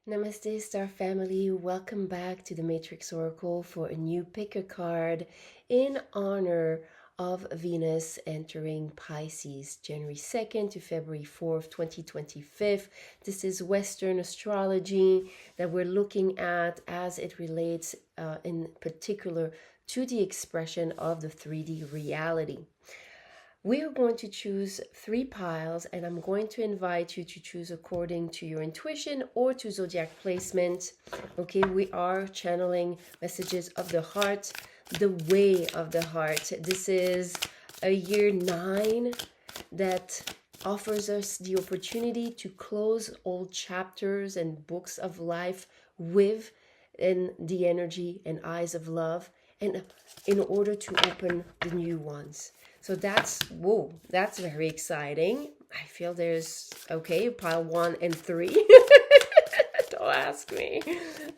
Namaste, Star Family. Welcome back to the Matrix Oracle for a new pick a card in honor of Venus entering Pisces, January 2nd to February 4th, 2025. This is Western astrology that we're looking at as it relates in particular to the expression of the 3D reality. We are going to choose 3 piles, and I'm going to invite you to choose according to your intuition or to zodiac placement. Okay, we are channeling messages of the heart, the way of the heart. This is a year 9 that offers us the opportunity to close old chapters and books of life with in the energy and eyes of love, and in order to open the new ones. So that's, whoa, that's very exciting. I feel there's, okay, pile 1 and 3. Don't ask me.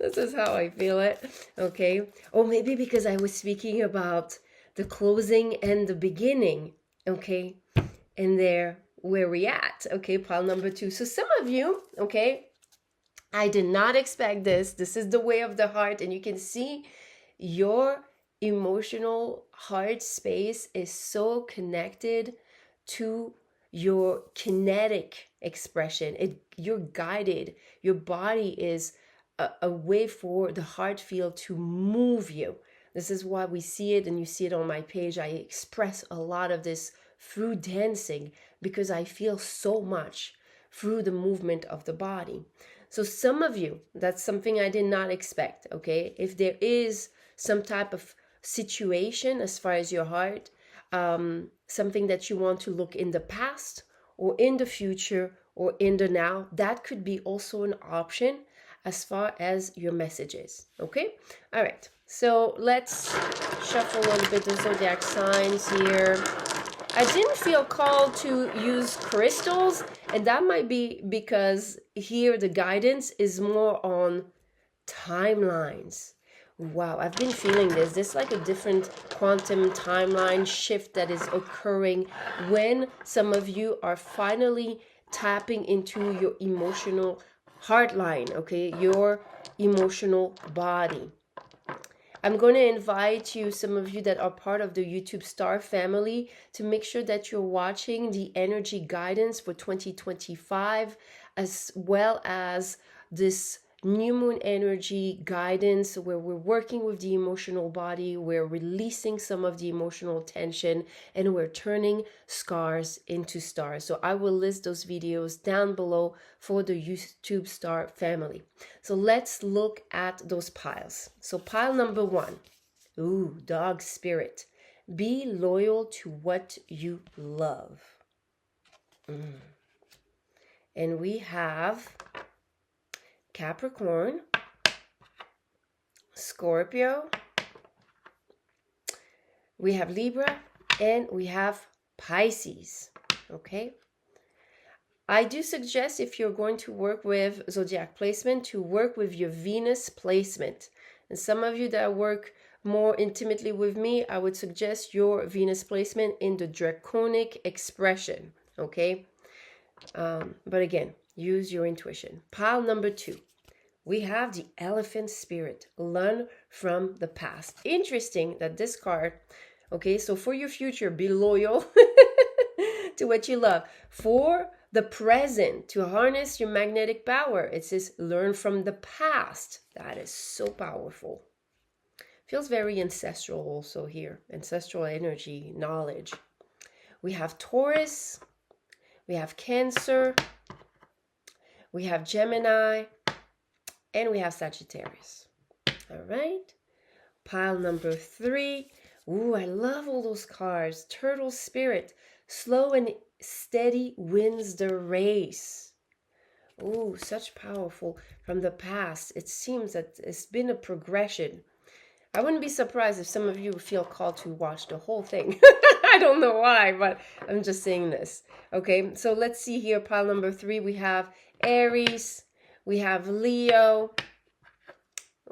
This is how I feel it. Okay. Or maybe because I was speaking about the closing and the beginning. Okay. And there, where we at? Okay, pile number 2. So some of you, okay, I did not expect this. This is the way of the heart. And you can see your emotional heart space is so connected to your kinetic expression. You're guided. Your body is a way for the heart field to move you. This is why we see it, and you see it on my page. I express a lot of this through dancing because I feel so much through the movement of the body. So some of you, that's something I did not expect, okay? If there is some type of situation as far as your heart, something that you want to look in the past or in the future or in the now, that could be also an option as far as your messages. Okay, all right, so let's shuffle a little bit the zodiac signs here. I didn't feel called to use crystals, and that might be because here the guidance is more on timelines. Wow, I've been feeling this. There's like a different quantum timeline shift that is occurring when some of you are finally tapping into your emotional heartline, okay? Your emotional body. I'm going to invite you, some of you that are part of the YouTube Star family, to make sure that you're watching the energy guidance for 2025, as well as this new moon energy guidance where we're working with the emotional body, we're releasing some of the emotional tension, and we're turning scars into stars. So I will list those videos down below for the YouTube Star family. So let's look at those piles. So pile number 1, ooh, dog spirit. Be loyal to what you love. And we have Capricorn, Scorpio, we have Libra, and we have Pisces. Okay, I do suggest, if you're going to work with zodiac placement, to work with your Venus placement. And some of you that work more intimately with me, I would suggest your Venus placement in the draconic expression. Okay, but again, use your intuition. Pile number 2. We have the elephant spirit. Learn from the past. Interesting that this card, okay, so for your future, be loyal to what you love. For the present, to harness your magnetic power, it says learn from the past. That is so powerful. Feels very ancestral also here. Ancestral energy, knowledge. We have Taurus. We have Cancer. We have Gemini. And we have Sagittarius. All right. Pile number 3. Ooh, I love all those cards. Turtle spirit. Slow and steady wins the race. Ooh, such powerful from the past. It seems that it's been a progression. I wouldn't be surprised if some of you feel called to watch the whole thing. I don't know why, but I'm just saying this. Okay, so let's see here. Pile number 3. We have Aries. We have Leo,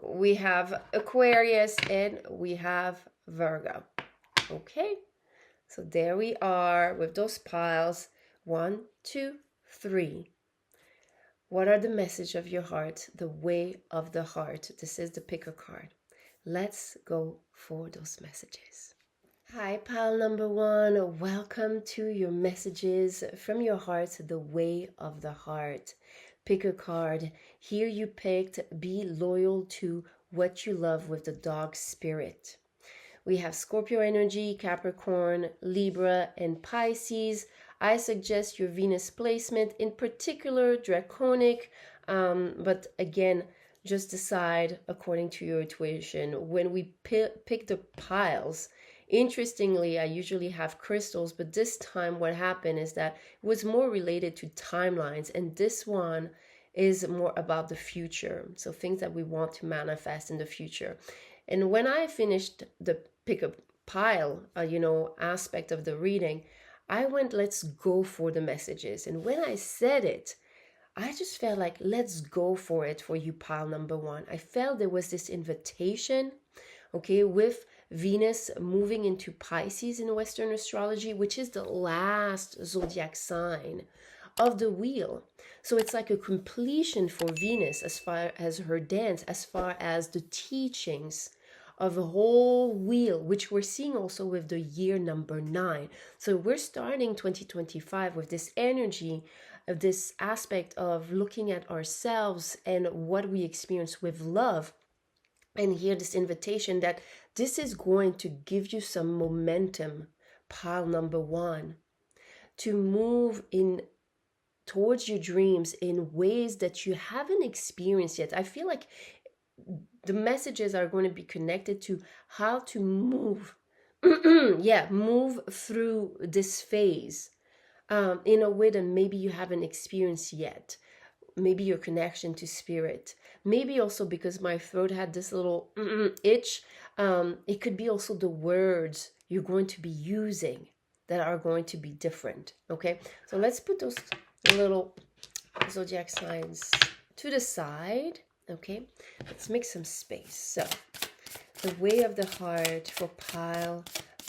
we have Aquarius, and we have Virgo. Okay, so there we are with those piles. 1, 2, 3. What are the message of your heart? The way of the heart. This is the picker card. Let's go for those messages. Hi, pile number one. Welcome to your messages from your heart, the way of the heart. Pick a card. Here you picked be loyal to what you love with the dog spirit. We have Scorpio energy, Capricorn, Libra, and Pisces. I suggest your Venus placement, in particular draconic, but again, just decide according to your intuition. When we pick the piles, interestingly, I usually have crystals, but this time what happened is that it was more related to timelines, and this one is more about the future. So things that we want to manifest in the future. And when I finished the pick a pile, aspect of the reading, I went, let's go for the messages. And when I said it, I just felt like, let's go for it for you, pile number one. I felt there was this invitation, okay, with Venus moving into Pisces in Western astrology, which is the last zodiac sign of the wheel. So it's like a completion for Venus as far as her dance, as far as the teachings of a whole wheel, which we're seeing also with the year number 9. So we're starting 2025 with this energy of this aspect of looking at ourselves and what we experience with love. And here this invitation that this is going to give you some momentum, pile number one, to move in towards your dreams in ways that you haven't experienced yet. I feel like the messages are going to be connected to how to move move through this phase in a way that maybe you haven't experienced yet. Maybe your connection to spirit, maybe also because my throat had this little itch, it could be also the words you're going to be using that are going to be different. Okay, so let's put those little zodiac signs to the side. Okay, let's make some space. So the way of the heart for pile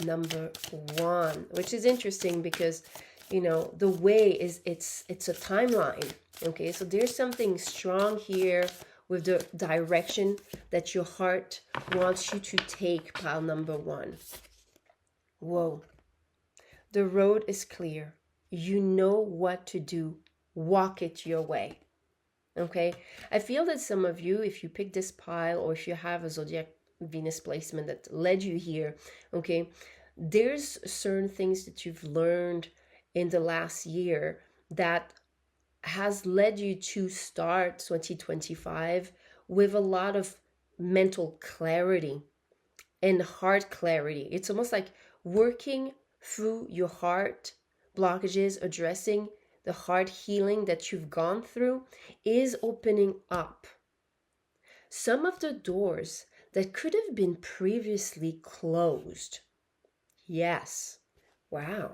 number one, which is interesting because the way is it's a timeline. Okay, so there's something strong here with the direction that your heart wants you to take, pile number one. Whoa, the road is clear. You know what to do. Walk it your way. Okay, I feel that some of you, if you pick this pile or if you have a zodiac Venus placement that led you here, okay, there's certain things that you've learned in the last year that has led you to start 2025 with a lot of mental clarity and heart clarity. It's almost like working through your heart blockages, addressing the heart healing that you've gone through is opening up some of the doors that could have been previously closed. Yes. Wow.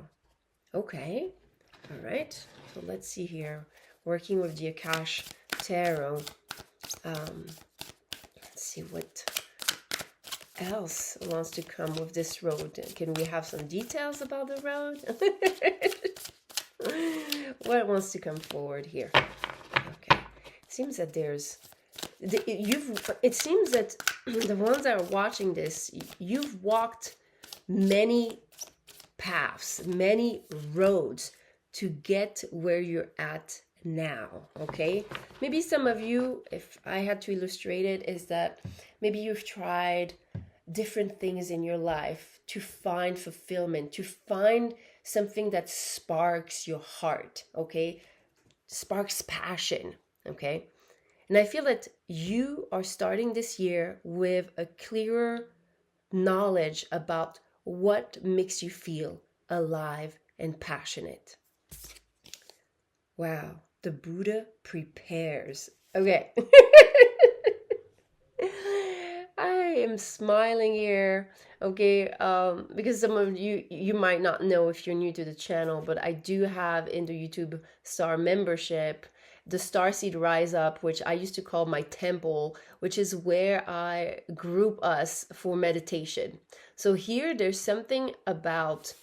Okay. All right. So let's see here. Working with the Akash Tarot. Let's see what else wants to come with this road. Can we have some details about the road? What wants to come forward here? Okay. It seems that it seems that the ones that are watching this, you've walked many paths, many roads to get where you're at now. Okay, maybe some of you, if I had to illustrate it, is that maybe you've tried different things in your life to find fulfillment, to find something that sparks your heart, okay, sparks passion. Okay, and I feel that you are starting this year with a clearer knowledge about what makes you feel alive and passionate. Wow, the Buddha prepares. Okay. I am smiling here, okay, because some of you might not know if you're new to the channel, but I do have in the YouTube Star membership the Starseed Rise Up, which I used to call my temple, which is where I group us for meditation. So here there's something about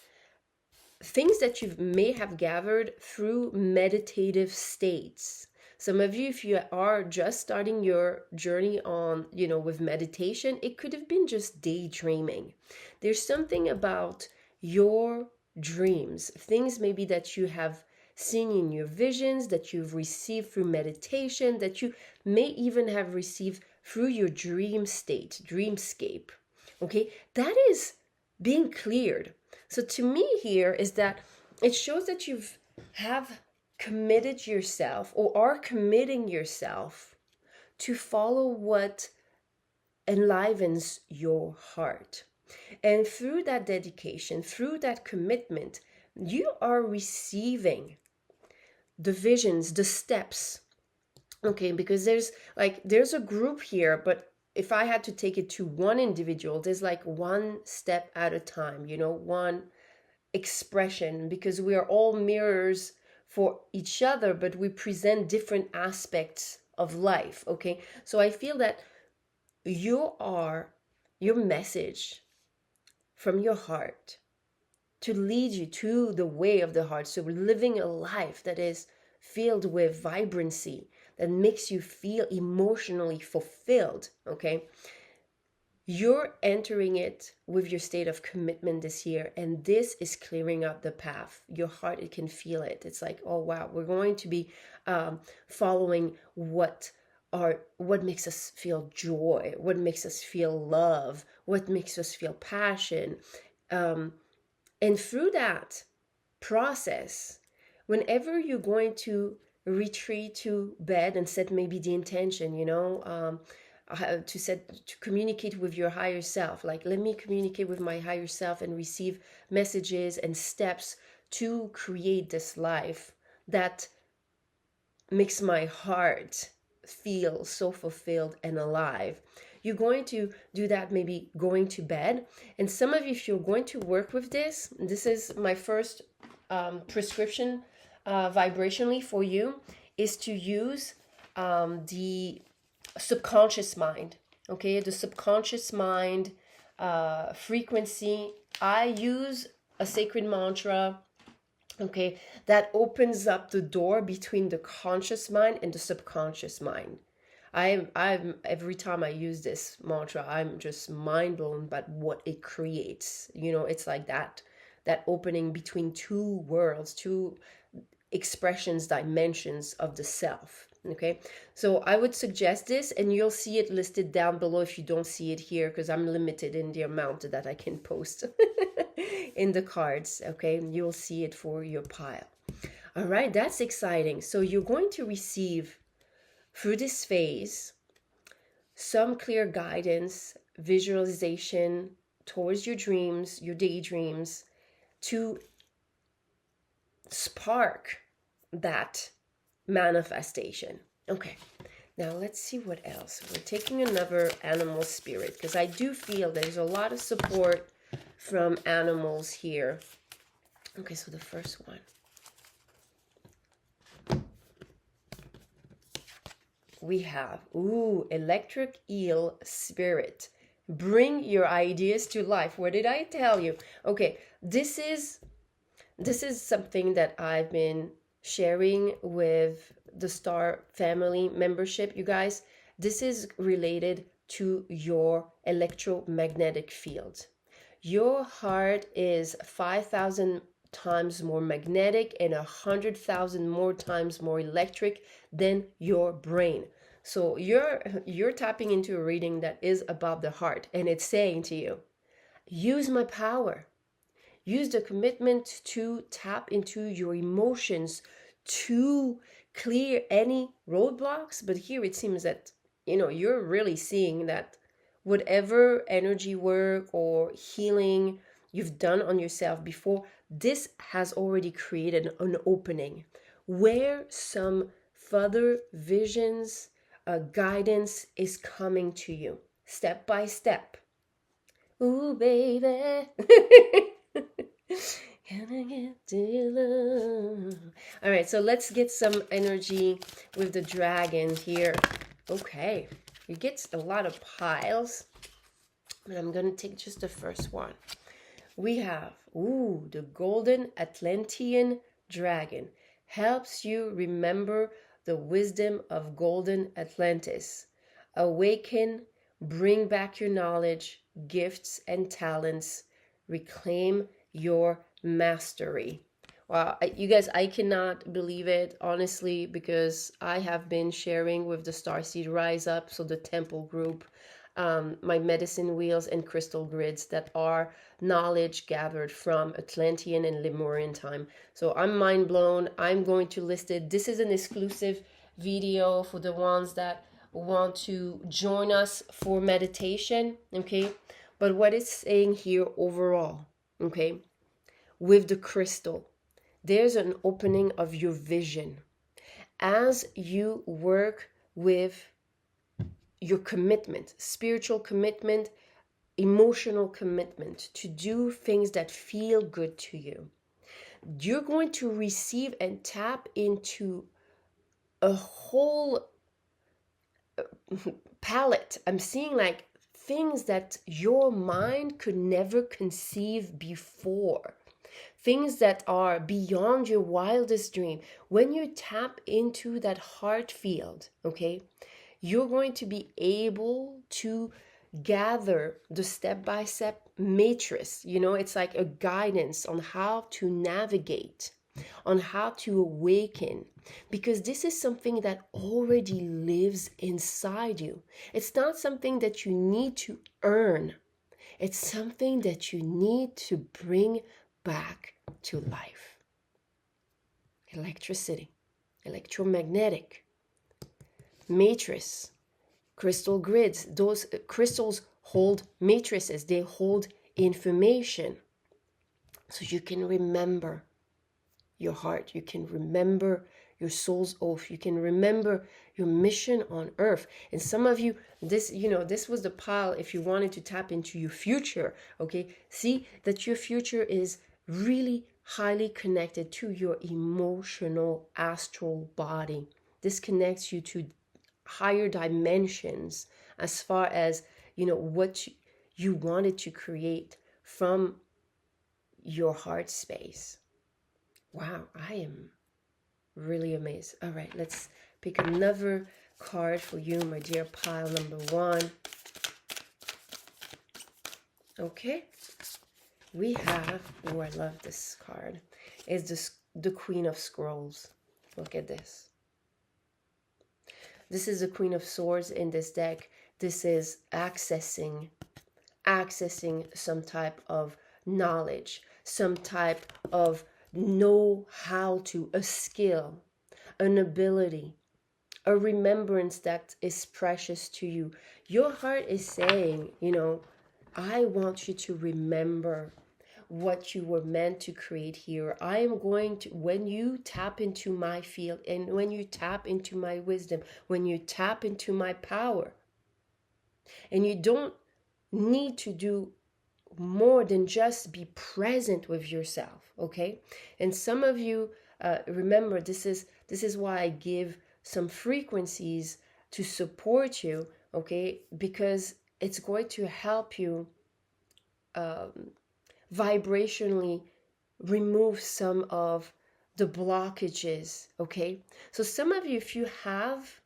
things that you may have gathered through meditative states. Some of you, if you are just starting your journey on, with meditation, it could have been just daydreaming. There's something about your dreams, things maybe that you have seen in your visions, that you've received through meditation, that you may even have received through your dream state, dreamscape. Okay, that is being cleared. So to me here is that it shows that have committed yourself or are committing yourself to follow what enlivens your heart. And through that dedication, through that commitment, you are receiving the visions, the steps. Okay, because there's a group here, but if I had to take it to one individual, there's like one step at a time, one expression, because we are all mirrors for each other, but we present different aspects of life. Okay, so I feel that your message from your heart to lead you to the way of the heart, so living a life that is filled with vibrancy, that makes you feel emotionally fulfilled. Okay, you're entering it with your state of commitment this year, and this is clearing up the path. Your heart, it can feel it. It's like, oh wow, we're going to be following what makes us feel joy, what makes us feel love, what makes us feel passion, and through that process, whenever you're going to retreat to bed and set maybe the intention, to communicate with your higher self, like, let me communicate with my higher self and receive messages and steps to create this life that makes my heart feel so fulfilled and alive. You're going to do that maybe going to bed. And some of you, if you're going to work with this is my first prescription vibrationally for you, is to use the subconscious mind. Okay, the subconscious mind frequency. I use a sacred mantra, okay, that opens up the door between the conscious mind and the subconscious mind. I'm every time I use this mantra, I'm just mind blown by what it creates. It's like that opening between two worlds, two expressions, dimensions of the self. Okay, so I would suggest this, and you'll see it listed down below if you don't see it here, because I'm limited in the amount that I can post in the cards. Okay, you'll see it for your pile. All right, that's exciting. So you're going to receive through this phase some clear guidance, visualization towards your dreams, your daydreams, to spark that manifestation. Okay, now let's see what else. We're taking another animal spirit, because I do feel there's a lot of support from animals here. Okay, so the first one. We have, electric eel spirit. Bring your ideas to life. What did I tell you? Okay, this is something that I've been sharing with the Star Family membership, you guys. This is related to your electromagnetic field. Your heart is 5,000 times more magnetic and 100,000 more times more electric than your brain. So you're tapping into a reading that is about the heart, and it's saying to you, use my power. Use the commitment to tap into your emotions to clear any roadblocks. But here it seems that, you're really seeing that whatever energy work or healing you've done on yourself before, this has already created an opening where some further visions, guidance is coming to you step by step. Ooh, baby. Can I get to your love? All right, so let's get some energy with the dragon here. Okay, you get a lot of piles, but I'm going to take just the first one. We have, the golden Atlantean dragon. Helps you remember the wisdom of golden Atlantis. Awaken, bring back your knowledge, gifts, and talents. Reclaim your mastery. Wow, you guys, I cannot believe it, honestly, because I have been sharing with the Starseed Rise Up, so the temple group, my medicine wheels and crystal grids that are knowledge gathered from Atlantean and Lemurian time. So I'm mind blown. I'm going to list it. This is an exclusive video for the ones that want to join us for meditation, okay? But what it's saying here overall, okay, with the crystal, there's an opening of your vision as you work with your commitment, spiritual commitment, emotional commitment to do things that feel good to you. You're going to receive and tap into a whole palette. I'm seeing like things that your mind could never conceive before. Things that are beyond your wildest dream. When you tap into that heart field, okay, you're going to be able to gather the step-by-step matrix. You know, it's like a guidance on how to navigate, on how to awaken, because this is something that already lives inside you. It's not something that you need to earn. It's something that you need to bring back to life. Electricity, electromagnetic, matrix, crystal grids. Those crystals hold matrices. They hold information. So you can remember your heart. You can remember your soul's oath. You can remember your mission on earth. And some of you, this was the pile if you wanted to tap into your future, okay? See that your future is really highly connected to your emotional astral body. This connects you to higher dimensions as far as, what you wanted to create from your heart space. Wow, I am really amazed. All right, let's pick another card for you, my dear pile number 1. Okay, we have, oh, I love this card. It's the Queen of Scrolls. Look at this. This is the Queen of Swords in this deck. This is accessing some type of knowledge, some type of know how to, a skill, an ability, a remembrance that is precious to you. Your heart is saying, I want you to remember what you were meant to create here. I am going to, when you tap into my field and when you tap into my wisdom, when you tap into my power, and you don't need to do more than just be present with yourself, okay? And some of you, remember, this is why I give some frequencies to support you, okay? Because it's going to help you vibrationally remove some of the blockages, okay? So some of you, if you have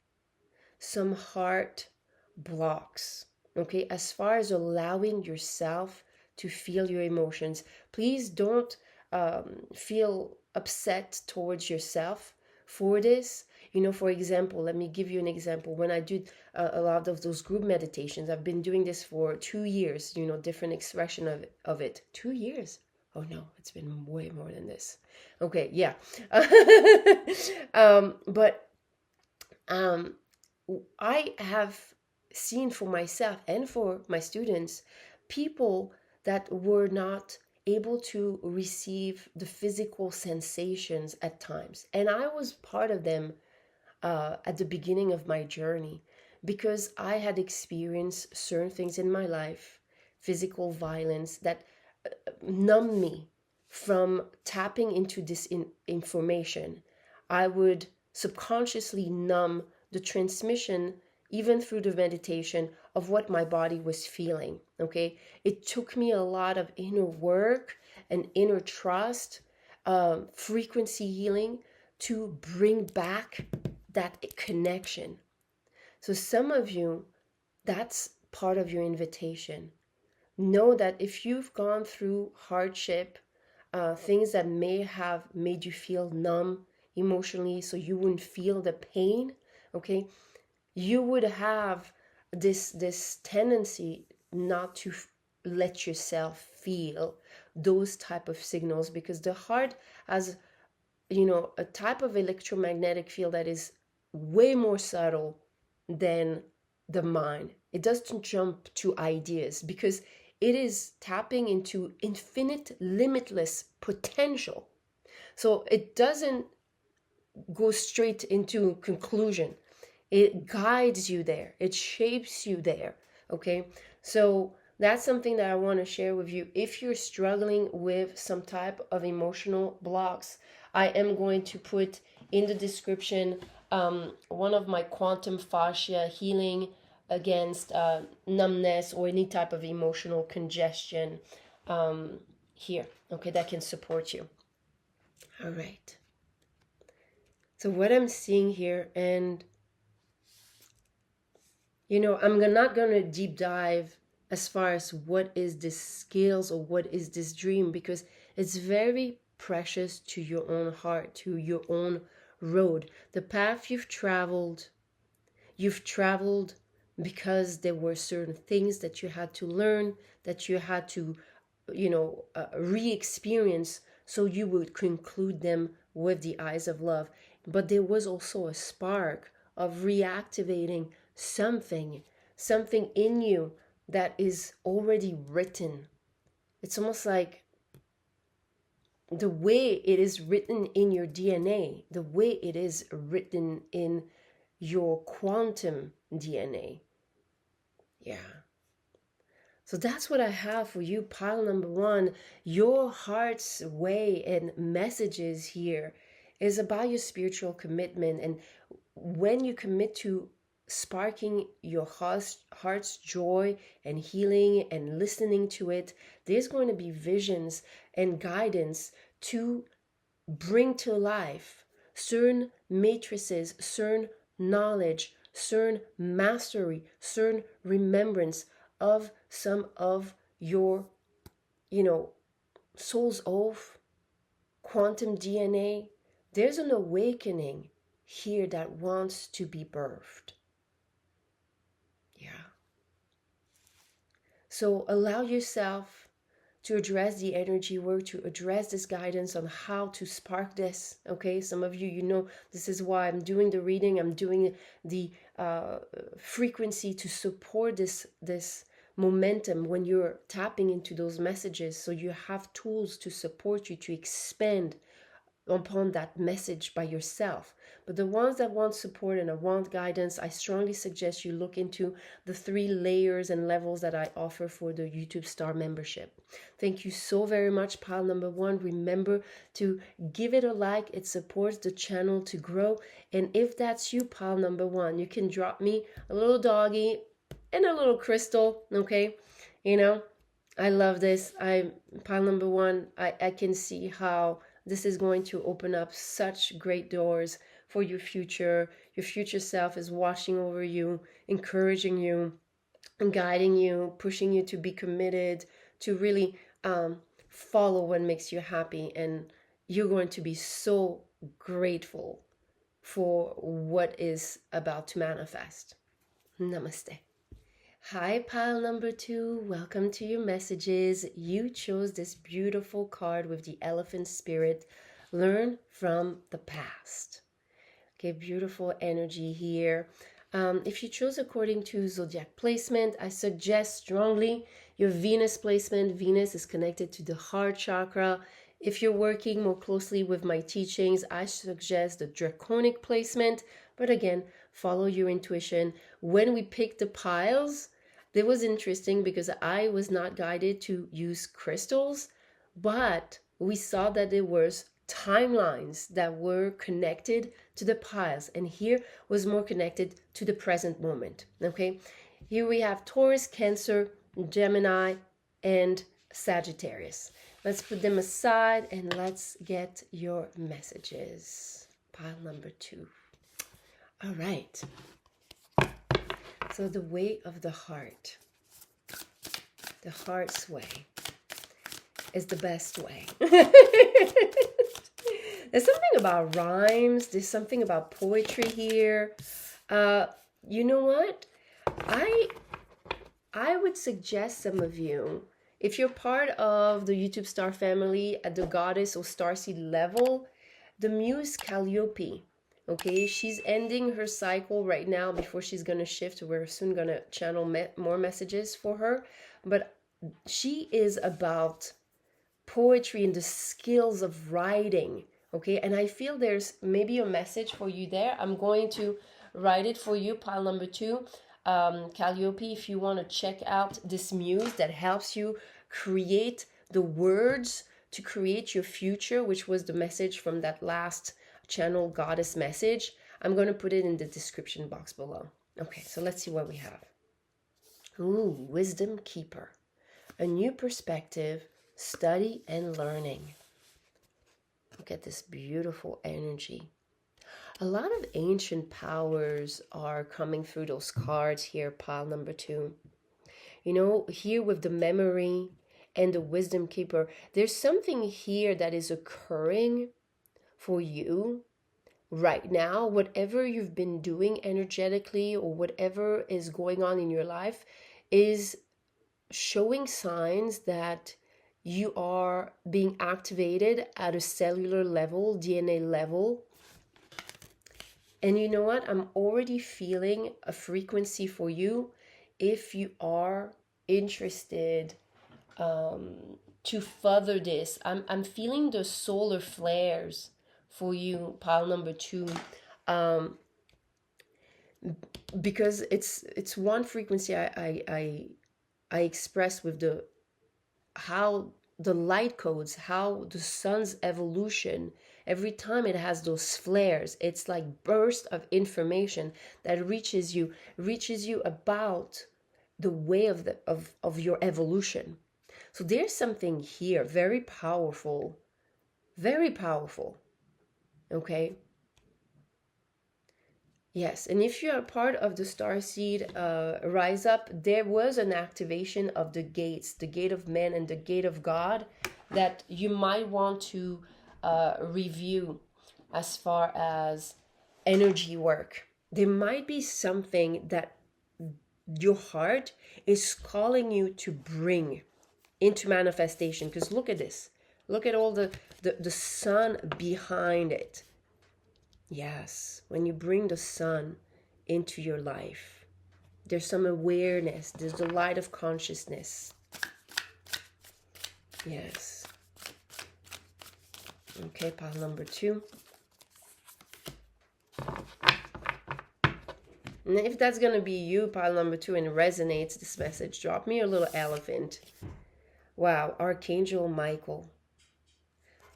some heart blocks, okay, as far as allowing yourself to feel your emotions, please don't feel upset towards yourself for this. For example, let me give you an example. When I did a lot of those group meditations, I've been doing this for 2 years, different expression of it. 2 years. Oh no, it's been way more than this. Okay, yeah. But I have seen for myself and for my students, people that were not able to receive the physical sensations at times. And I was part of them at the beginning of my journey, because I had experienced certain things in my life, physical violence, that numbed me from tapping into this information. I would subconsciously numb the transmission, even through the meditation, of what my body was feeling, okay? It took me a lot of inner work and inner trust, frequency healing, to bring back that connection. So some of you, that's part of your invitation. Know that if you've gone through hardship, things that may have made you feel numb emotionally so you wouldn't feel the pain, okay, you would have this tendency not to let yourself feel those type of signals, because the heart has, you know, a type of electromagnetic field that is way more subtle than the mind. It doesn't jump to ideas because it is tapping into infinite, limitless potential. So it doesn't go straight into conclusion. It guides you there. It shapes you there. Okay. So that's something that I want to share with you. If you're struggling with some type of emotional blocks, I am going to put in the description one of my quantum fascia healing against numbness or any type of emotional congestion here. Okay, that can support you. All right. So what I'm seeing here, and you know, I'm not going to deep dive as far as what is this skills or what is this dream, because it's very precious to your own heart, to your own road. The path you've traveled because there were certain things that you had to learn, that you had to, you know, re-experience, so you would conclude them with the eyes of love. But there was also a spark of reactivating something in you that is already written. It's almost like the way it is written in your DNA, the way it is written in your quantum DNA. Yeah. So that's what I have for you, pile number one. Your heart's way and messages here is about your spiritual commitment. And when you commit to sparking your heart's joy and healing and listening to it, there's going to be visions and guidance to bring to life certain matrices, certain knowledge, certain mastery, certain remembrance of some of your, you know, soul's oath, quantum DNA. There's an awakening here that wants to be birthed. Yeah. So allow yourself to address the energy work, to address this guidance on how to spark this. Okay, some of you, you know, this is why I'm doing the reading. I'm doing the frequency to support this momentum when you're tapping into those messages, so you have tools to support you to expand upon that message by yourself. But the ones that want support and want guidance, I strongly suggest you look into the 3 layers and levels that I offer for the YouTube Star membership. Thank you so very much, pile number one. Remember to give it a like. It supports the channel to grow. And if that's you, pile number one, you can drop me a little doggy and a little crystal, okay? You know, I love this. Pile number one, I can see how this is going to open up such great doors for your future. Your future self is watching over you, encouraging you, and guiding you, pushing you to be committed, to really follow what makes you happy. And you're going to be so grateful for what is about to manifest. Namaste. Hi, pile number two. Welcome to your messages. You chose this beautiful card with the elephant spirit. Learn from the past. Okay, beautiful energy here. If you chose according to Zodiac placement, I suggest strongly your Venus placement. Venus is connected to the heart chakra. If you're working more closely with my teachings, I suggest the draconic placement. But again, follow your intuition. When we picked the piles, it was interesting because I was not guided to use crystals, but we saw that there was timelines that were connected to the piles, and here was more connected to the present moment. Okay, here we have Taurus, Cancer, Gemini, and Sagittarius. Let's put them aside and let's get your messages. Pile number two. All right. So the way of the heart sway is the best way. There's something about rhymes. There's something about poetry here. You know what? I would suggest some of you, if you're part of the YouTube star family at the goddess or starseed level, the muse Calliope. Okay, she's ending her cycle right now before she's gonna shift. We're soon gonna channel more messages for her, but she is about poetry and the skills of writing. Okay, and I feel there's maybe a message for you there. I'm going to write it for you, pile number 2. Calliope, if you want to check out this muse that helps you create the words to create your future, which was the message from that last channel goddess message, I'm going to put it in the description box below. Okay, so let's see what we have. Ooh, wisdom keeper. A new perspective, study and learning. Look at this beautiful energy. A lot of ancient powers are coming through those cards here, pile number 2. You know, here with the memory and the wisdom keeper, there's something here that is occurring for you right now. Whatever you've been doing energetically or whatever is going on in your life is showing signs that you are being activated at a cellular level, DNA level. And you know what? I'm already feeling a frequency for you if you are interested to further this. I'm feeling the solar flares for you, pile number 2, because it's one frequency I express with the how the light codes, how the sun's evolution, every time it has those flares, it's like burst of information that reaches you about the way of your evolution. So there's something here very powerful, okay? Yes, and if you're a part of the Starseed Rise Up, there was an activation of the gates, the gate of men and the gate of God, that you might want to review as far as energy work. There might be something that your heart is calling you to bring into manifestation. Because look at this. Look at all the sun behind it. Yes, when you bring the sun into your life, there's some awareness, there's the light of consciousness. Yes. Okay, pile number 2. And if that's going to be you, pile number 2, and resonates this message, drop me a little elephant. Wow, Archangel Michael.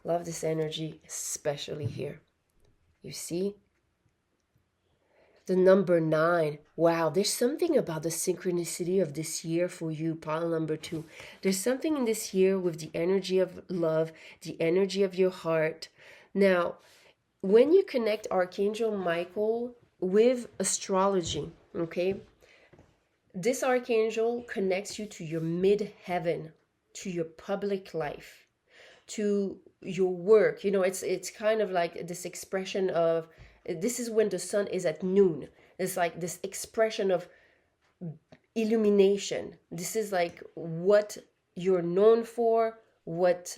Love this energy, especially here. You see? The number 9. Wow, there's something about the synchronicity of this year for you, pile number 2. There's something in this year with the energy of love, the energy of your heart. Now, when you connect Archangel Michael with astrology, okay, this archangel connects you to your mid-heaven, to your public life, to your work. You know, it's kind of like this expression of, this is when the sun is at noon. It's like this expression of illumination. This is like what you're known for, what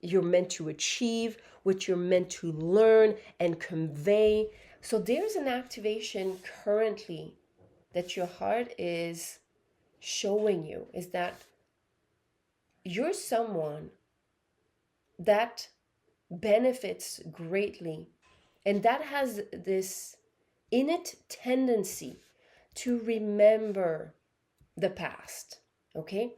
you're meant to achieve, what you're meant to learn and convey. So there's an activation currently that your heart is showing you, is that you're someone that benefits greatly, and that has this innate tendency to remember the past. Okay,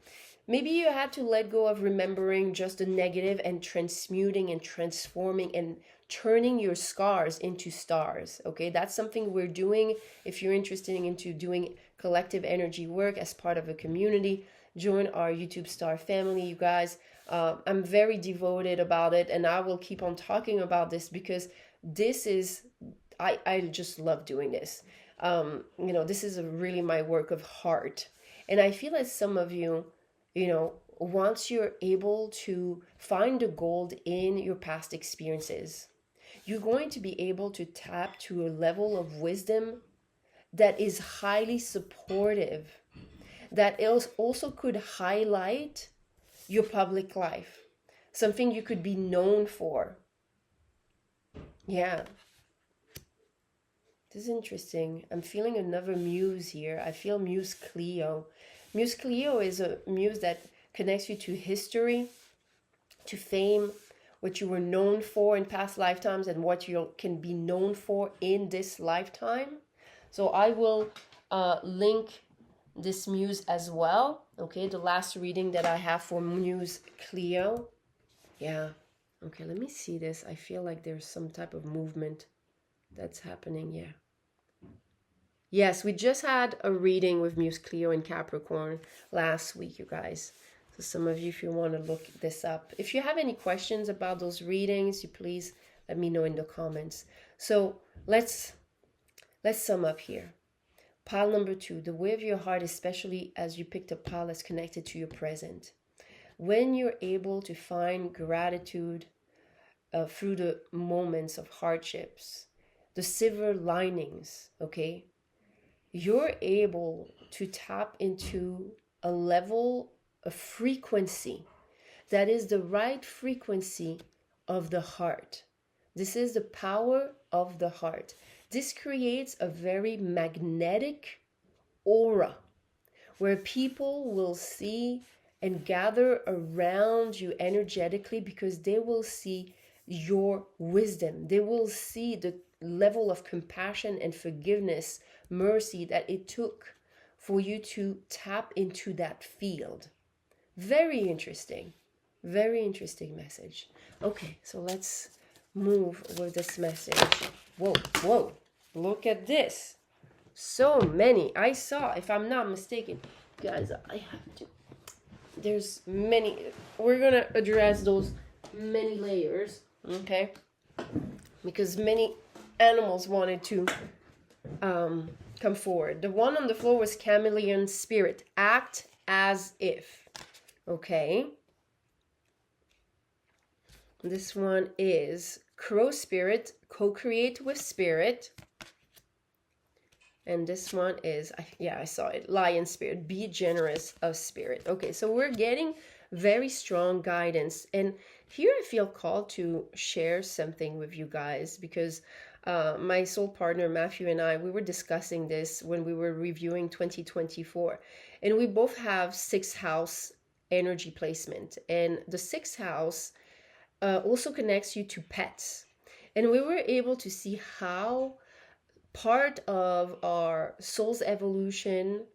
maybe you had to let go of remembering just the negative and transmuting and transforming and turning your scars into stars. Okay, that's something we're doing. If you're interested into doing collective energy work as part of a community, join our YouTube star family, you guys. I'm very devoted about it, and I will keep on talking about this because this is, I just love doing this. This is really my work of heart. And I feel as some of you, once you're able to find the gold in your past experiences, you're going to be able to tap to a level of wisdom that is highly supportive, that also could highlight your public life, something you could be known for. Yeah, this is interesting. I'm feeling another muse here. I feel Muse Cleo. Muse Cleo is a muse that connects you to history, to fame, what you were known for in past lifetimes and what you can be known for in this lifetime. So I will link this muse as well. Okay, the last reading that I have for Muse Cleo. Yeah. Okay, let me see this. I feel like there's some type of movement that's happening. Yeah. Yes, we just had a reading with Muse Cleo in Capricorn last week, you guys. So some of you, if you want to look this up. If you have any questions about those readings, you please let me know in the comments. So let's sum up here. Pile number 2, the way of your heart, especially as you picked a pile that's connected to your present. When you're able to find gratitude through the moments of hardships, the silver linings, okay, you're able to tap into a level of frequency that is the right frequency of the heart. This is the power of the heart. This creates a very magnetic aura where people will see and gather around you energetically because they will see your wisdom. They will see the level of compassion and forgiveness, mercy that it took for you to tap into that field. Very interesting message. Okay, so let's move with this message. Whoa, look at this. So many. I saw, if I'm not mistaken, guys, I have to. There's many. We're going to address those many layers, okay? Because many animals wanted to come forward. The one on the floor was chameleon spirit. Act as if. Okay. This one is crow spirit. Co-create with spirit. And this one is, I saw it, lion spirit. Be generous of spirit. Okay, so we're getting very strong guidance. And here I feel called to share something with you guys because my soul partner, Matthew, and I, we were discussing this when we were reviewing 2024. And we both have 6th house energy placement. And the 6th house also connects you to pets. And we were able to see how part of our soul's evolution,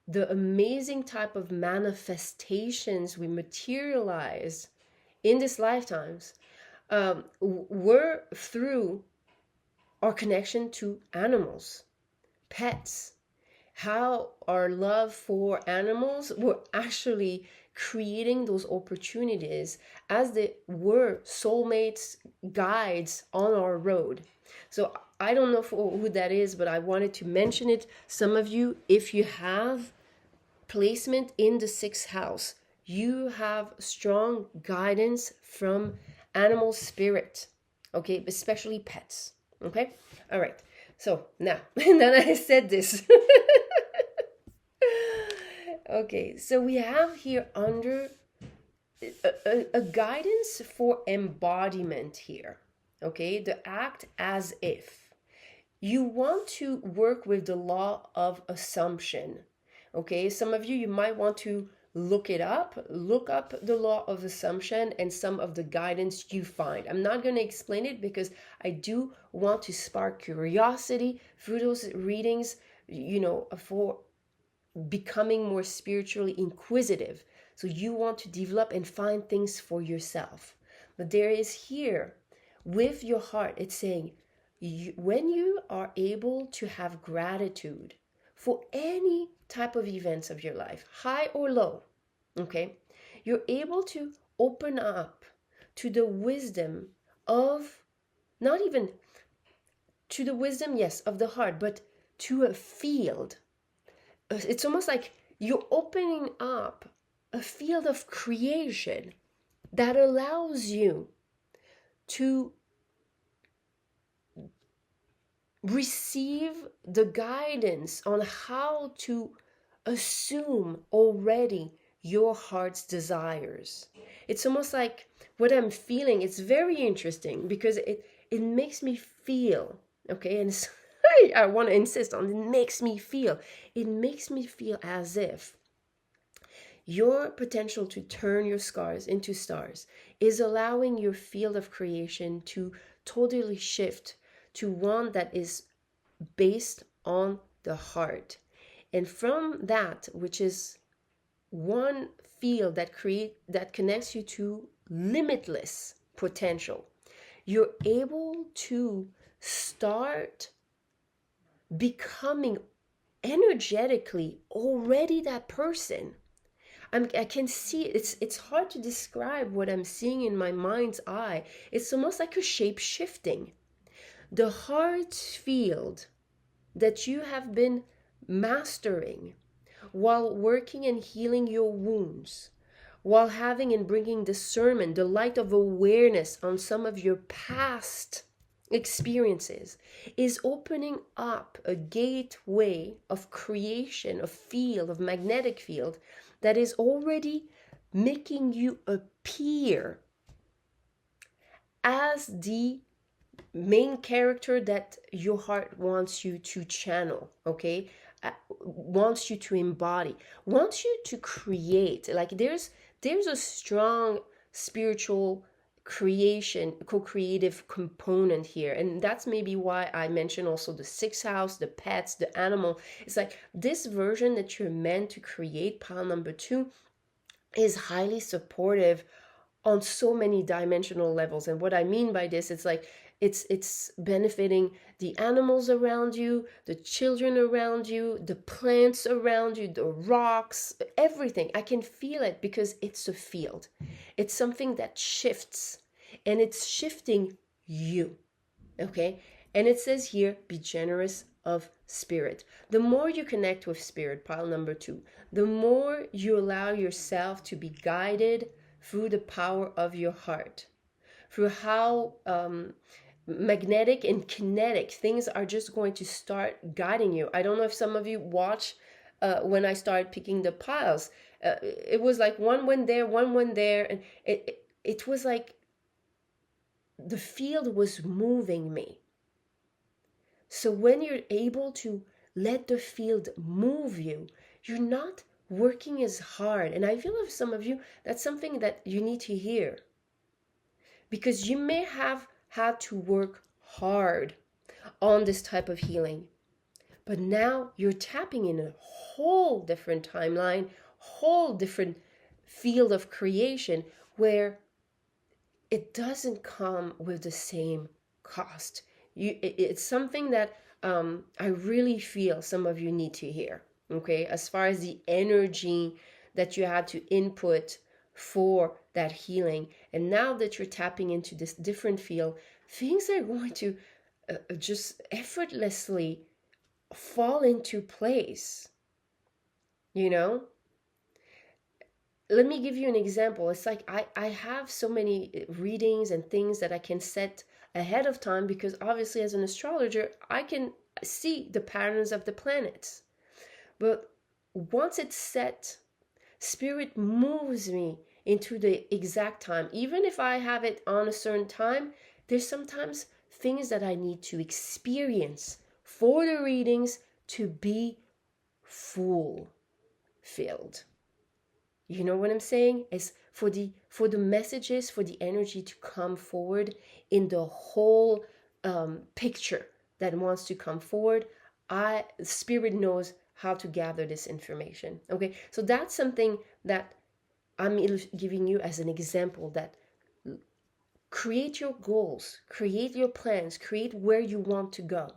the amazing type of manifestations we materialize in these lifetimes were through our connection to animals, pets. How our love for animals were actually creating those opportunities as they were soulmates, guides on our road. So I don't know who that is, but I wanted to mention it. Some of you, if you have placement in the 6th house, you have strong guidance from animal spirit, okay, especially pets, okay? All right, so now that I said this, okay, so we have here under a guidance for embodiment here, okay, the act as if. You want to work with the law of assumption, okay? Some of you, you might want to look up the law of assumption and some of the guidance you find. I'm not going to explain it because I do want to spark curiosity through those readings, for becoming more spiritually inquisitive. So you want to develop and find things for yourself. But there is here, with your heart, it's saying, when you are able to have gratitude for any type of events of your life, high or low, okay, you're able to open up to the wisdom of not even to the wisdom, yes, of the heart, but to a field. It's almost like you're opening up a field of creation that allows you to receive the guidance on how to assume already your heart's desires. It's almost like what I'm feeling. It's very interesting because it makes me feel, okay, and it's, I want to insist on, it makes me feel as if your potential to turn your scars into stars is allowing your field of creation to totally shift to one that is based on the heart. And from that, which is one field that connects you to limitless potential, you're able to start becoming energetically already that person. I can see it's hard to describe what I'm seeing in my mind's eye. It's almost like a shape shifting. The heart field that you have been mastering while working and healing your wounds, while having and bringing discernment, the light of awareness on some of your past experiences, is opening up a gateway of creation, of field, of magnetic field that is already making you appear as the main character that your heart wants you to channel, okay? Wants you to embody, wants you to create. Like there's a strong spiritual creation, co-creative component here. And that's maybe why I mentioned also the sixth house, the pets, the animal. It's like this version that you're meant to create, pile number 2, is highly supportive on so many dimensional levels. And what I mean by this, it's like it's benefiting the animals around you, the children around you, the plants around you, the rocks, everything. I can feel it because it's a field. It's something that shifts, and it's shifting you, okay? And it says here, be generous of spirit. The more you connect with spirit, pile number 2, the more you allow yourself to be guided through the power of your heart, through how magnetic and kinetic things are just going to start guiding you. I don't know if some of you watch when I started picking the piles. It was like one went there, and it was like the field was moving me. So when you're able to let the field move you, you're not working as hard. And I feel of some of you, that's something that you need to hear. Because you may have had to work hard on this type of healing. But now you're tapping in a whole different timeline, whole different field of creation where it doesn't come with the same cost. It's something that I really feel some of you need to hear, okay? As far as the energy that you had to input for that healing. And now that you're tapping into this different field, things are going to just effortlessly fall into place, you know? Let me give you an example. It's like I have so many readings and things that I can set ahead of time because obviously as an astrologer, I can see the patterns of the planets. But once it's set, Spirit moves me into the exact time. Even if I have it on a certain time, there's sometimes things that I need to experience for the readings to be fulfilled. You know what I'm saying? Is for the messages, for the energy to come forward in the whole picture that wants to come forward. Spirit knows how to gather this information. Okay, so that's something that I'm giving you as an example, that create your goals, create your plans, create where you want to go,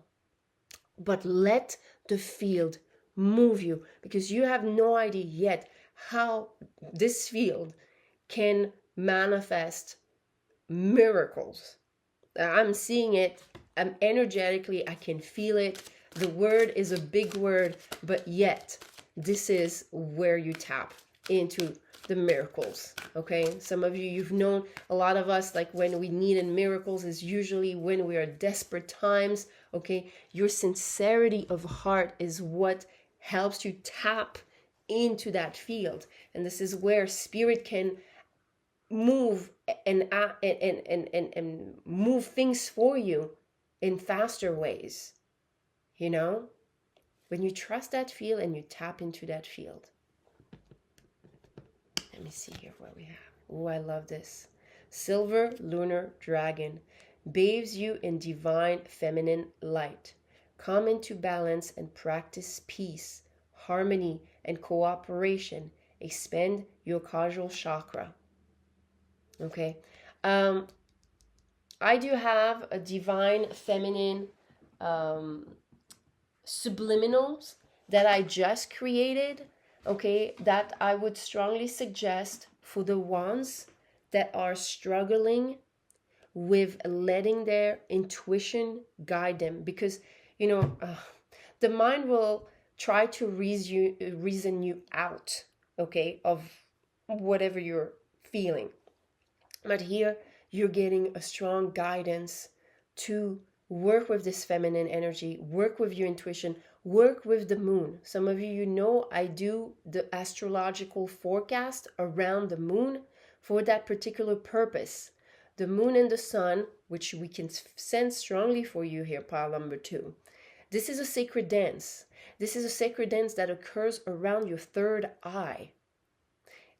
but let the field move you, because you have no idea yet how this field can manifest miracles. I'm seeing it energetically, I can feel it. The word is a big word, but yet this is where you tap into the miracles. Okay, some of you, you've known, a lot of us, like when we needed miracles is usually when we are desperate times. Okay, your sincerity of heart is what helps you tap into that field, and this is where spirit can move and move things for you in faster ways. You know, when you trust that field and you tap into that field. Let me see here what we have. Oh, I love this. Silver lunar dragon bathes you in divine feminine light. Come into balance and practice peace, harmony, and cooperation. Expand your causal chakra. Okay. I do have a divine feminine subliminals that I just created, okay, that I would strongly suggest for the ones that are struggling with letting their intuition guide them, because you know the mind will try to reason you out, okay, of whatever you're feeling, but here you're getting a strong guidance to work with this feminine energy, work with your intuition, work with the moon. Some of you, you know, I do the astrological forecast around the moon for that particular purpose. The moon and the sun, which we can sense strongly for you here, pile number 2. This is a sacred dance. This is a sacred dance that occurs around your third eye.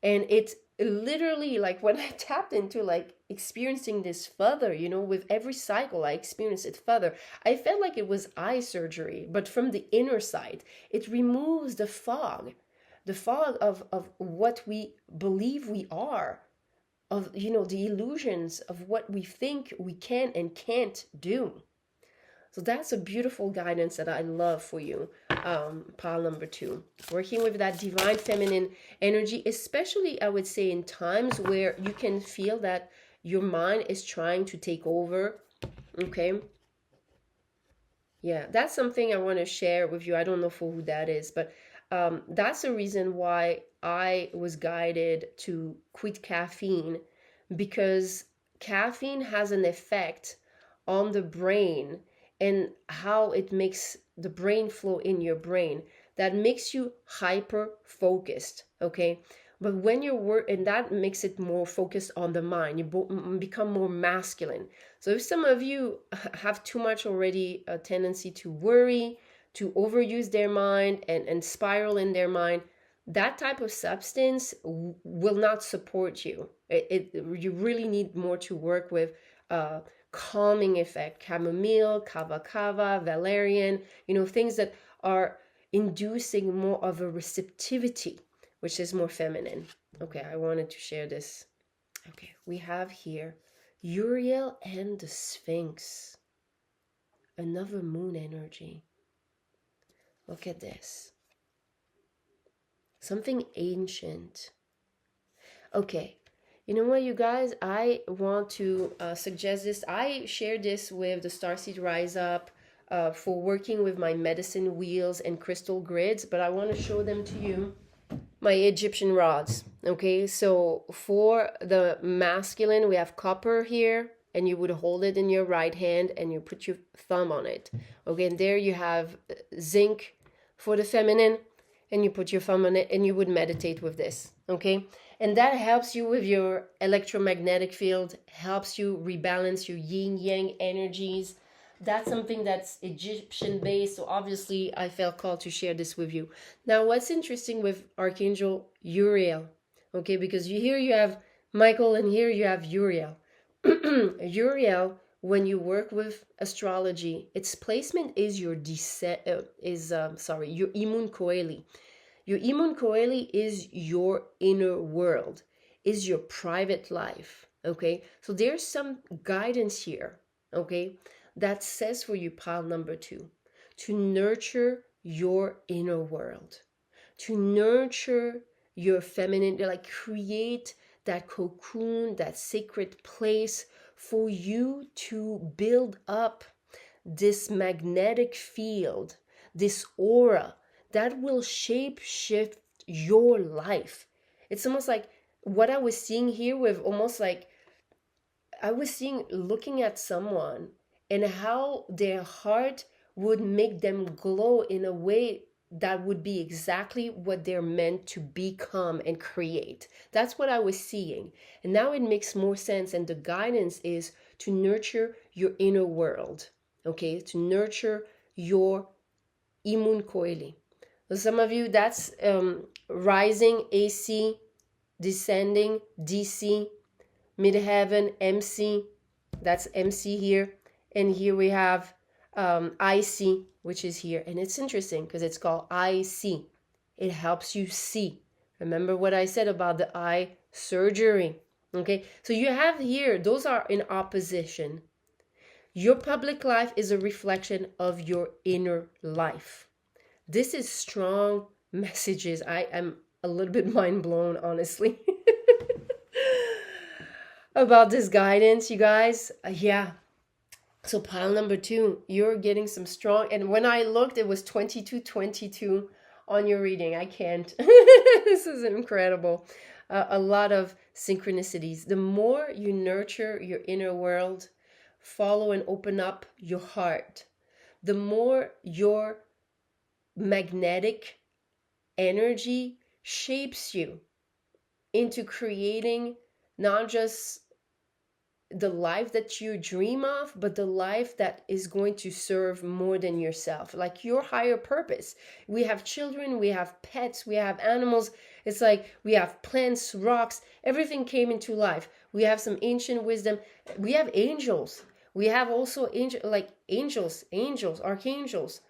And it's literally like when I tapped into like experiencing this further, you know, with every cycle I experience it further. I felt like it was eye surgery, but from the inner side. It removes the fog of what we believe we are, of, you know, the illusions of what we think we can and can't do. So that's a beautiful guidance that I love for you, pile number 2. Working with that divine feminine energy, especially I would say in times where you can feel that your mind is trying to take over, okay? Yeah, that's something I want to share with you. I don't know for who that is, but that's the reason why I was guided to quit caffeine, because caffeine has an effect on the brain and how it makes the brain flow in your brain that makes you hyper focused, okay? But when you're and that makes it more focused on the mind, you become more masculine. So if some of you have too much already a tendency to worry, to overuse their mind and spiral in their mind, that type of substance will not support you. You really need more to work with calming effect, chamomile, kava, valerian, you know, things that are inducing more of a receptivity, which is more feminine. Okay, I wanted to share this. Okay, we have here Uriel and the Sphinx, another moon energy. Look at this. Something ancient. Okay, you know what, you guys? I want to suggest this. I shared this with the Starseed Rise Up for working with my medicine wheels and crystal grids, but I want to show them to you. My Egyptian rods. Okay, so for the masculine, we have copper here, and you would hold it in your right hand and you put your thumb on it. Okay, and there you have zinc for the feminine, and you put your thumb on it and you would meditate with this. Okay, and that helps you with your electromagnetic field, helps you rebalance your yin yang energies. That's something that's Egyptian based, so obviously I felt called to share this with you. Now, what's interesting with Archangel Uriel, okay, because here you have Michael and here you have Uriel. Uriel, when you work with astrology, its placement is your your imun coeli. Your imun coeli is your inner world, is your private life, okay? So there's some guidance here, okay, that says for you, pile number 2, to nurture your inner world, to nurture your feminine, like create that cocoon, that sacred place for you to build up this magnetic field, this aura that will shape shift your life. It's almost like what I was seeing here with almost like I was seeing looking at someone and how their heart would make them glow in a way that would be exactly what they're meant to become and create. That's what I was seeing. And now it makes more sense. And the guidance is to nurture your inner world, okay? To nurture your imun koeli. So some of you, that's rising AC, descending DC, midheaven MC, that's MC here, and here we have IC, which is here, and it's interesting because it's called IC. It helps you see. Remember what I said about the eye surgery. Okay, so you have here, those are in opposition. Your public life is a reflection of your inner life. This is strong messages. I am a little bit mind blown, honestly. About this guidance, you guys. Yeah. So pile number 2, you're getting some strong, and when I looked, it was 2222 on your reading. I can't. This is incredible. A lot of synchronicities. The more you nurture your inner world, follow and open up your heart, the more your magnetic energy shapes you into creating not just the life that you dream of, but the life that is going to serve more than yourself, like your higher purpose. We have children, we have pets, we have animals. It's like we have plants, rocks, everything came into life. We have some ancient wisdom. We have angels. We have also angels, archangels.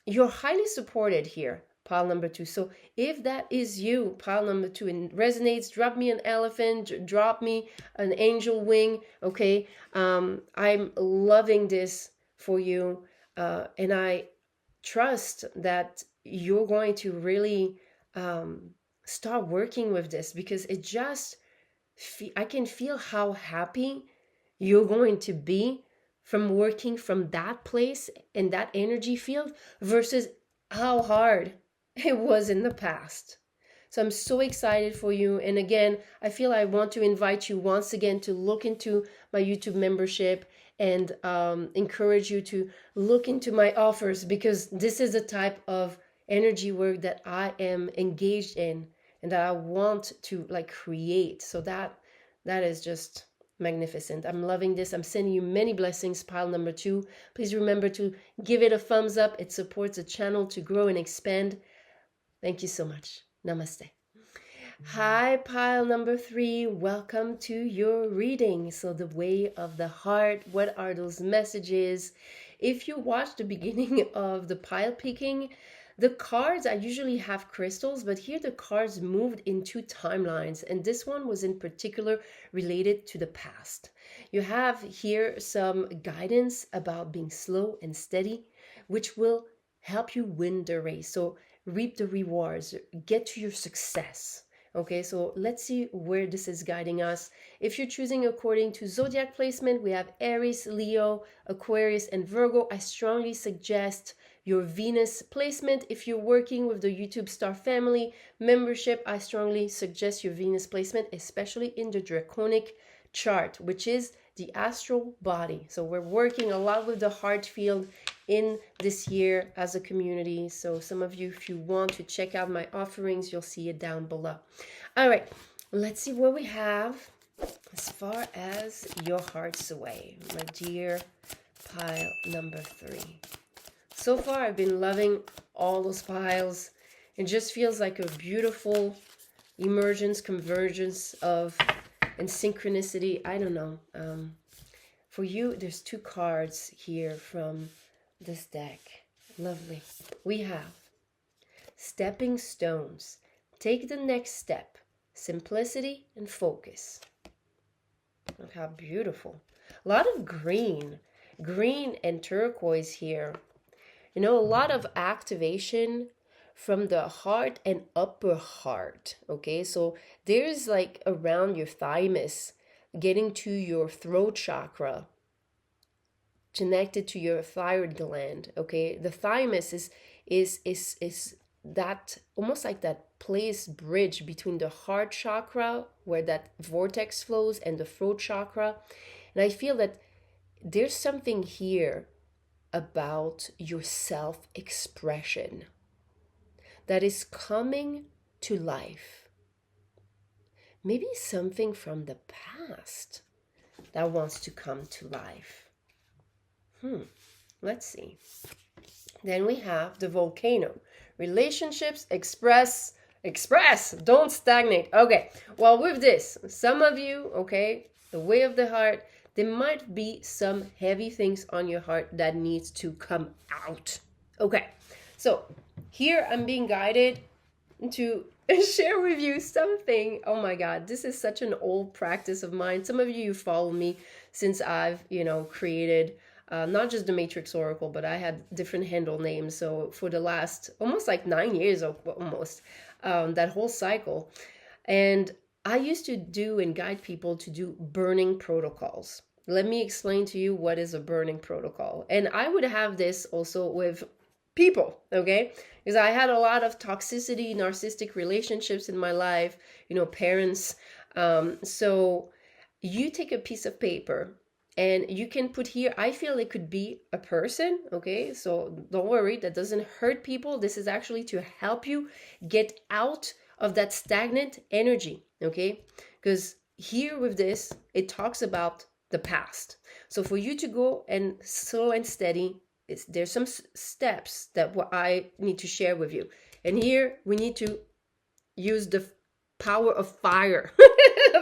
You're highly supported here, pile number 2. So if that is you, pile number 2, and resonates, drop me an elephant, drop me an angel wing. Okay, I'm loving this for you, and I trust that you're going to really start working with this, because it just I can feel how happy you're going to be from working from that place and that energy field versus how hard it was in the past. So I'm so excited for you. And again, I feel I want to invite you once again to look into my YouTube membership and encourage you to look into my offers, because this is the type of energy work that I am engaged in and that I want to create. So that is just magnificent. I'm loving this. I'm sending you many blessings, pile number 2. Please remember to give it a thumbs up. It supports the channel to grow and expand. Thank you so much. Namaste. Hi, pile number 3. Welcome to your reading. So the way of the heart, what are those messages? If you watched the beginning of the pile picking, the cards, I usually have crystals, but here the cards moved into timelines, and this one was in particular related to the past. You have here some guidance about being slow and steady, which will help you win the race. So reap the rewards, get to your success. Okay, so let's see where this is guiding us. If you're choosing according to zodiac placement, we have Aries, Leo, Aquarius, and Virgo. I strongly suggest your Venus placement. If you're working with the YouTube Star Family membership, I strongly suggest your Venus placement, especially in the draconic chart, which is the astral body. So we're working a lot with the heart field in this year as a community. So some of you, if you want to check out my offerings, you'll see it down below. All right, let's see what we have as far as your heart's away, my dear pile number 3. So far, I've been loving all those piles. It just feels like a beautiful emergence, convergence of and synchronicity. I don't know. For you, there's 2 cards here from this deck. Lovely. We have Stepping Stones. Take the next step. Simplicity and focus. Look how beautiful. A lot of green and turquoise here. You know, a lot of activation from the heart and upper heart. Okay, so there's like around your thymus, getting to your throat chakra. connected to your thyroid gland. Okay, the thymus is that almost like that place bridge between the heart chakra where that vortex flows and the throat chakra. And I feel that there's something here about your self expression that is coming to life. Maybe something from the past that wants to come to life. Let's see. Then we have the volcano. Relationships, express, don't stagnate. Okay, well, with this, some of you, okay, the way of the heart, there might be some heavy things on your heart that needs to come out. Okay, so here I'm being guided to share with you something. Oh my God, this is such an old practice of mine. Some of you follow me since I've, created not just the Matrix Oracle, but I had different handle names. So for the last almost like 9 years, almost that whole cycle. And I used to do and guide people to do burning protocols. Let me explain to you what is a burning protocol. And I would have this also with people, okay? Because I had a lot of toxicity, narcissistic relationships in my life, parents. So you take a piece of paper and you can put here, I feel it could be a person, okay? So don't worry, that doesn't hurt people. This is actually to help you get out of that stagnant energy, okay? Because here with this, it talks about the past. So for you to go and slow and steady, there's some steps that what I need to share with you. And here we need to use the power of fire,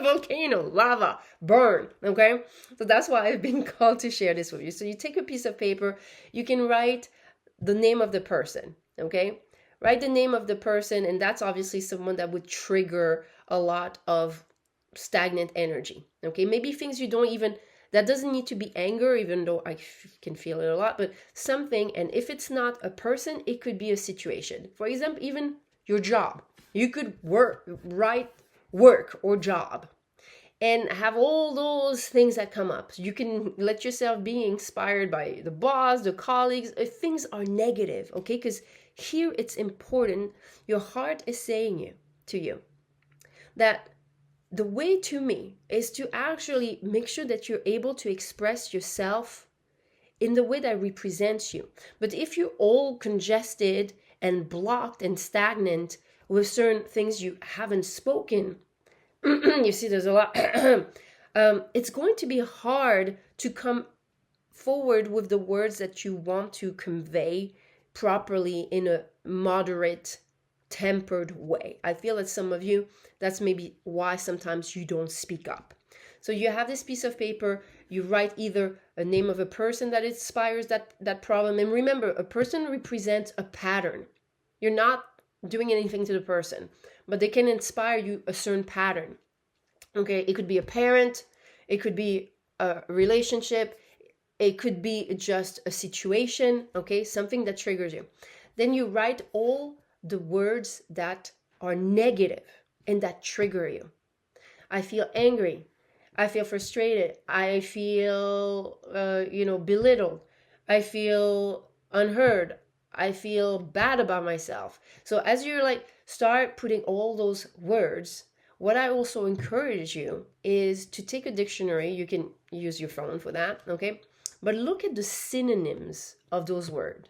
volcano, lava, burn, okay? So that's why I've been called to share this with you. So you take a piece of paper, you can write the name of the person, okay? Write the name of the person, and that's obviously someone that would trigger a lot of stagnant energy, okay? Maybe things you don't even, that doesn't need to be anger, even though I can feel it a lot, but something, and if it's not a person, it could be a situation. For example, even your job. You could write work or job and have all those things that come up. You can let yourself be inspired by the boss, the colleagues, if things are negative, okay? Because here it's important. Your heart is saying to you that the way to me is to actually make sure that you're able to express yourself in the way that represents you. But if you're all congested and blocked and stagnant with certain things you haven't spoken, you see there's a lot, it's going to be hard to come forward with the words that you want to convey properly in a moderate, tempered way. I feel that some of you, that's maybe why sometimes you don't speak up. So you have this piece of paper, you write either a name of a person that inspires that problem. And remember, a person represents a pattern. You're not doing anything to the person, but they can inspire you a certain pattern. Okay, it could be a parent, it could be a relationship, it could be just a situation, okay, something that triggers you. Then you write all the words that are negative and that trigger you. I feel angry. I feel frustrated. I feel, belittled. I feel unheard. I feel bad about myself. So as you start putting all those words, what I also encourage you is to take a dictionary. You can use your phone for that, okay? But look at the synonyms of those words.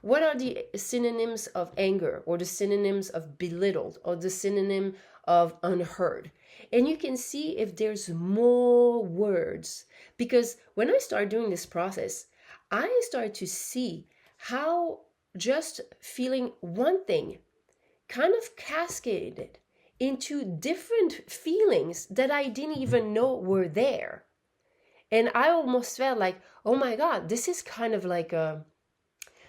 What are the synonyms of anger, or the synonyms of belittled, or the synonym of unheard? And you can see if there's more words. Because when I start doing this process, I start to see how just feeling one thing kind of cascaded into different feelings that I didn't even know were there. And I almost felt like, oh my God, this is kind of like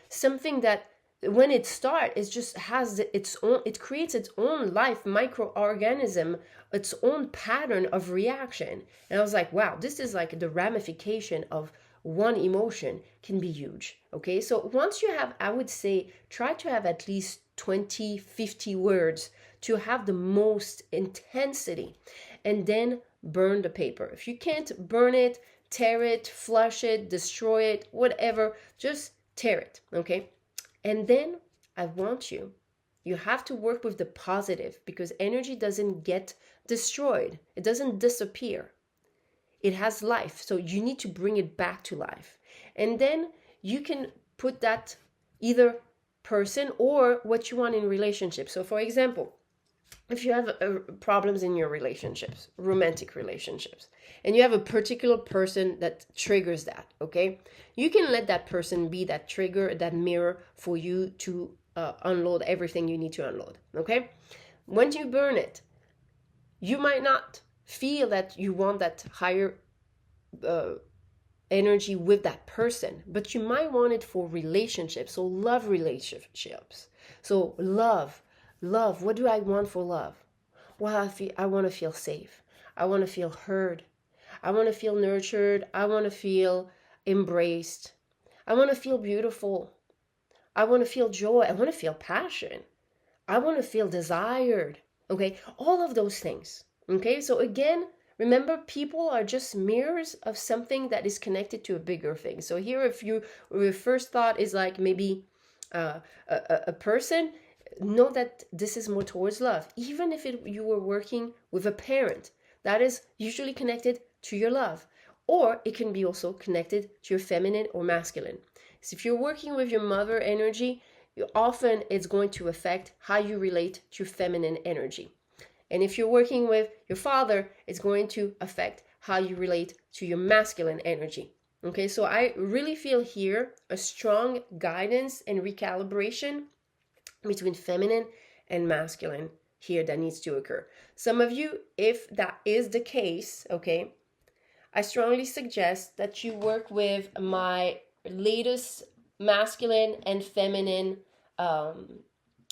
something that when it starts, it just has its own, it creates its own life microorganism, its own pattern of reaction. And I was like, wow, this is like the ramification of one emotion can be huge. Okay, so once you have, I would say, try to have at least 20, 50 words to have the most intensity, and then burn the paper. If you can't burn it, tear it, flush it, destroy it, whatever. Just tear it, okay? And then I want you have to work with the positive, because energy doesn't get destroyed. It doesn't disappear. It has life. So you need to bring it back to life. And then you can put that either person or what you want in relationships. So for example, if you have problems in your relationships, romantic relationships, and you have a particular person that triggers that, okay, you can let that person be that trigger, that mirror for you to unload everything you need to unload, okay? Once you burn it, you might not feel that you want that higher energy with that person, but you might want it for relationships. So love relationships. So love, what do I want for love? Well, I want to feel safe. I want to feel heard. I want to feel nurtured. I want to feel embraced. I want to feel beautiful. I want to feel joy. I want to feel passion. I want to feel desired. Okay, all of those things. Okay, so again, remember, people are just mirrors of something that is connected to a bigger thing. So here, if your first thought is like maybe a person, know that this is more towards love. Even if you were working with a parent, that is usually connected to your love. Or it can be also connected to your feminine or masculine. So if you're working with your mother energy, often it's going to affect how you relate to feminine energy. And if you're working with your father, it's going to affect how you relate to your masculine energy. Okay, so I really feel here a strong guidance and recalibration between feminine and masculine here that needs to occur. Some of you, if that is the case, okay, I strongly suggest that you work with my latest masculine and feminine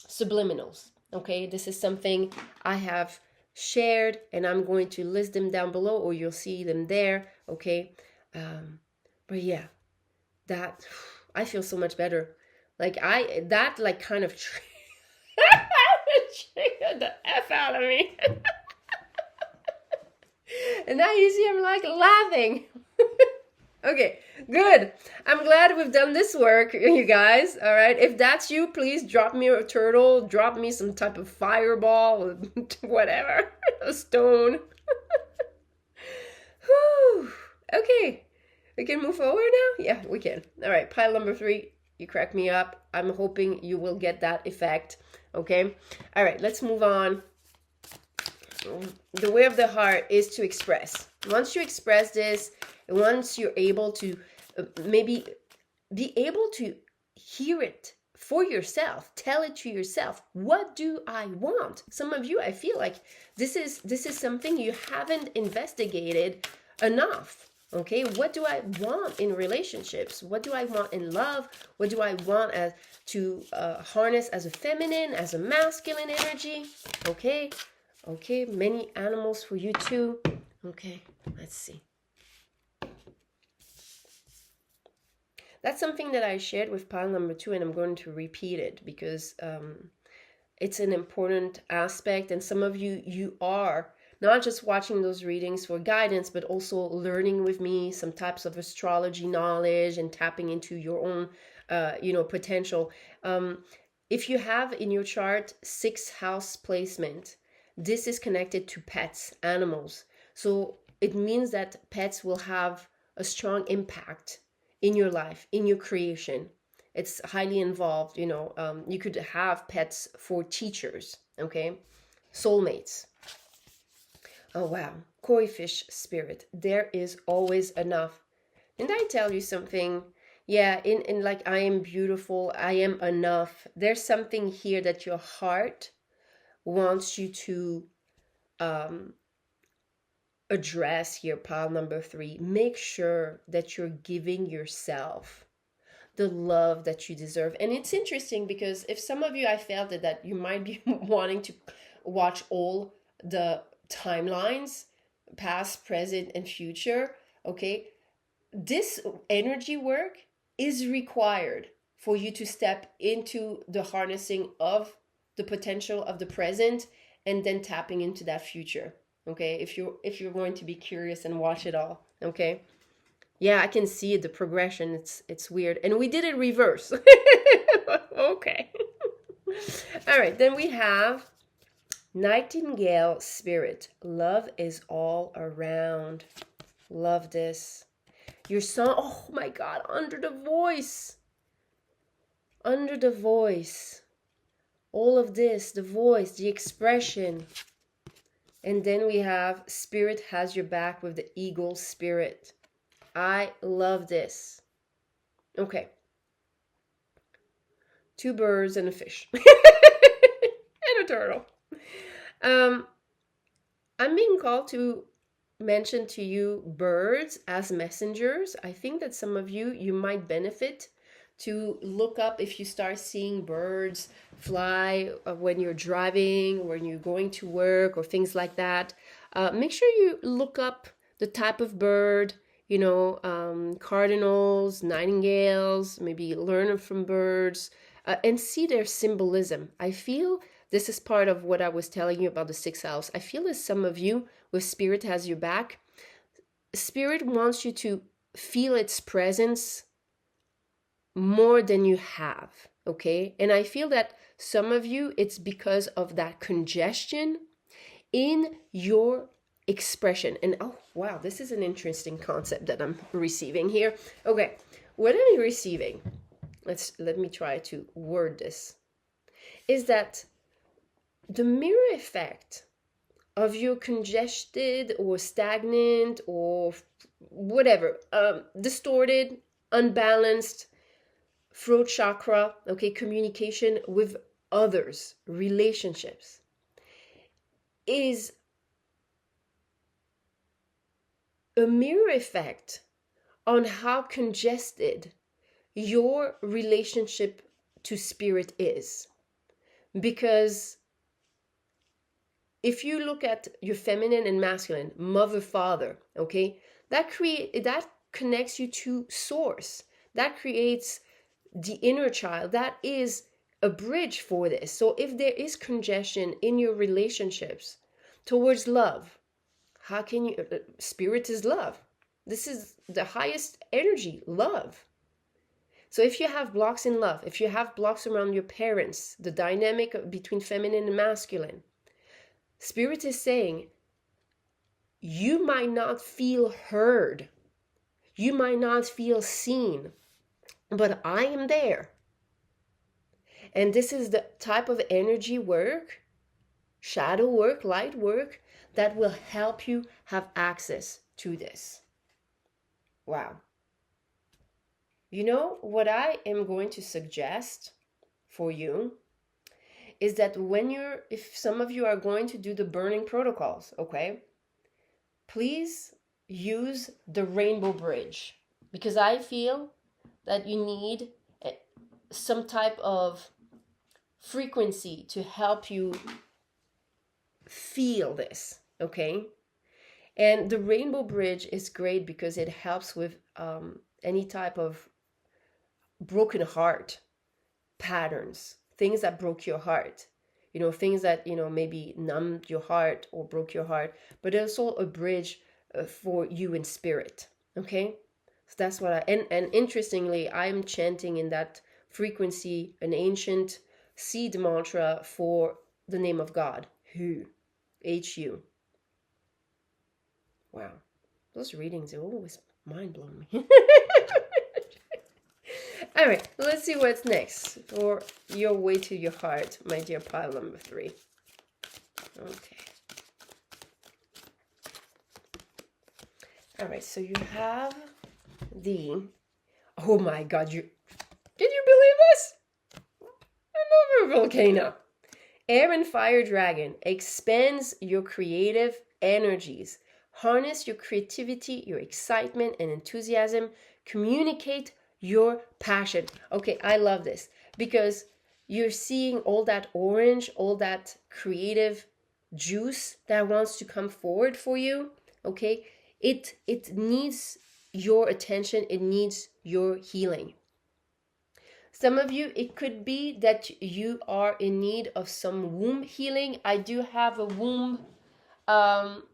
subliminals. Okay, this is something I have shared, and I'm going to list them down below, or you'll see them there. Okay, but yeah, that I feel so much better. Like that kind of triggered the F out of me. And now you see I'm like laughing. Okay, good. I'm glad we've done this work, you guys. All right, if that's you, please drop me a turtle, drop me some type of fireball, whatever, a stone. Whew. Okay, we can move forward now? Yeah, we can. All right, pile number 3. You crack me up. I'm hoping you will get that effect. Okay, all right, let's move on. The way of the heart is to express. Once you express this, once you're able to maybe be able to hear it for yourself, tell it to yourself, what do I want? Some of you, I feel like this is something you haven't investigated enough. Okay, what do I want in relationships? What do I want in love? What do I want to harness as a feminine, as a masculine energy? Okay, many animals for you too. Okay, let's see. That's something that I shared with pile number 2, and I'm going to repeat it because it's an important aspect. And some of you are not just watching those readings for guidance, but also learning with me some types of astrology knowledge and tapping into your own, potential. If you have in your chart 6th house placement, this is connected to pets, animals. So it means that pets will have a strong impact in your life, in your creation. It's highly involved. You could have pets for teachers, okay? Soulmates. Oh, wow. Koi fish spirit. There is always enough. Didn't I tell you something? Yeah, in like, I am beautiful, I am enough. There's something here that your heart wants you to address here, pile number 3. Make sure that you're giving yourself the love that you deserve. And it's interesting because if some of you, I felt that you might be wanting to watch all the timelines, past, present, and future. Okay, this energy work is required for you to step into the harnessing of the potential of the present and then tapping into that future. Okay, if you're going to be curious and watch it all. Okay, Yeah, I can see the progression. It's weird. And we did it reverse. Okay. All right, then we have Nightingale Spirit. Love is all around. Love this. Your song, oh my God, under the voice. Under the voice. All of this, the voice, the expression. And then we have Spirit has your back with the eagle spirit. I love this. Okay. 2 birds and a fish. And a turtle. I'm being called to mention to you birds as messengers. I think that some of you might benefit to look up if you start seeing birds fly when you're driving, when you're going to work, or things like that. Make sure you look up the type of bird, cardinals, nightingales, maybe learn from birds, and see their symbolism. I feel this is part of what I was telling you about the 6th house. I feel as some of you with Spirit has your back. Spirit wants you to feel its presence more than you have, okay? And I feel that some of you, it's because of that congestion in your expression. And oh, wow, this is an interesting concept that I'm receiving here. Okay, what I'm receiving, let me try to word this, is that the mirror effect of your congested or stagnant or whatever, distorted, unbalanced throat chakra, okay, communication with others, relationships, is a mirror effect on how congested your relationship to Spirit is. Because if you look at your feminine and masculine, mother, father, okay, that connects you to source. That creates the inner child. That is a bridge for this. So if there is congestion in your relationships towards love, how can you, Spirit is love. This is the highest energy, love. So if you have blocks in love, if you have blocks around your parents, the dynamic between feminine and masculine, Spirit is saying, you might not feel heard. You might not feel seen, but I am there. And this is the type of energy work, shadow work, light work, that will help you have access to this. Wow. You know, what I am going to suggest for you is that if some of you are going to do the burning protocols, okay, please use the rainbow bridge, because I feel that you need some type of frequency to help you feel this, okay? And the rainbow bridge is great because it helps with any type of broken heart patterns, things that broke your heart, things that, maybe numbed your heart or broke your heart, but also a bridge for you in spirit, okay? So that's what and interestingly, I'm chanting in that frequency an ancient seed mantra for the name of God, Hu, H-U. Wow, those readings are always mind-blowing me. All right, let's see what's next for your way to your heart, my dear pile number 3. Okay. All right, so you have oh my God, did you believe this? Another volcano. Air and Fire Dragon expands your creative energies. Harness your creativity, your excitement and enthusiasm. Communicate your passion. Okay, I love this because you're seeing all that orange, all that creative juice that wants to come forward for you. Okay, it needs your attention. It needs your healing. Some of you, it could be that you are in need of some womb healing. I do have a womb heart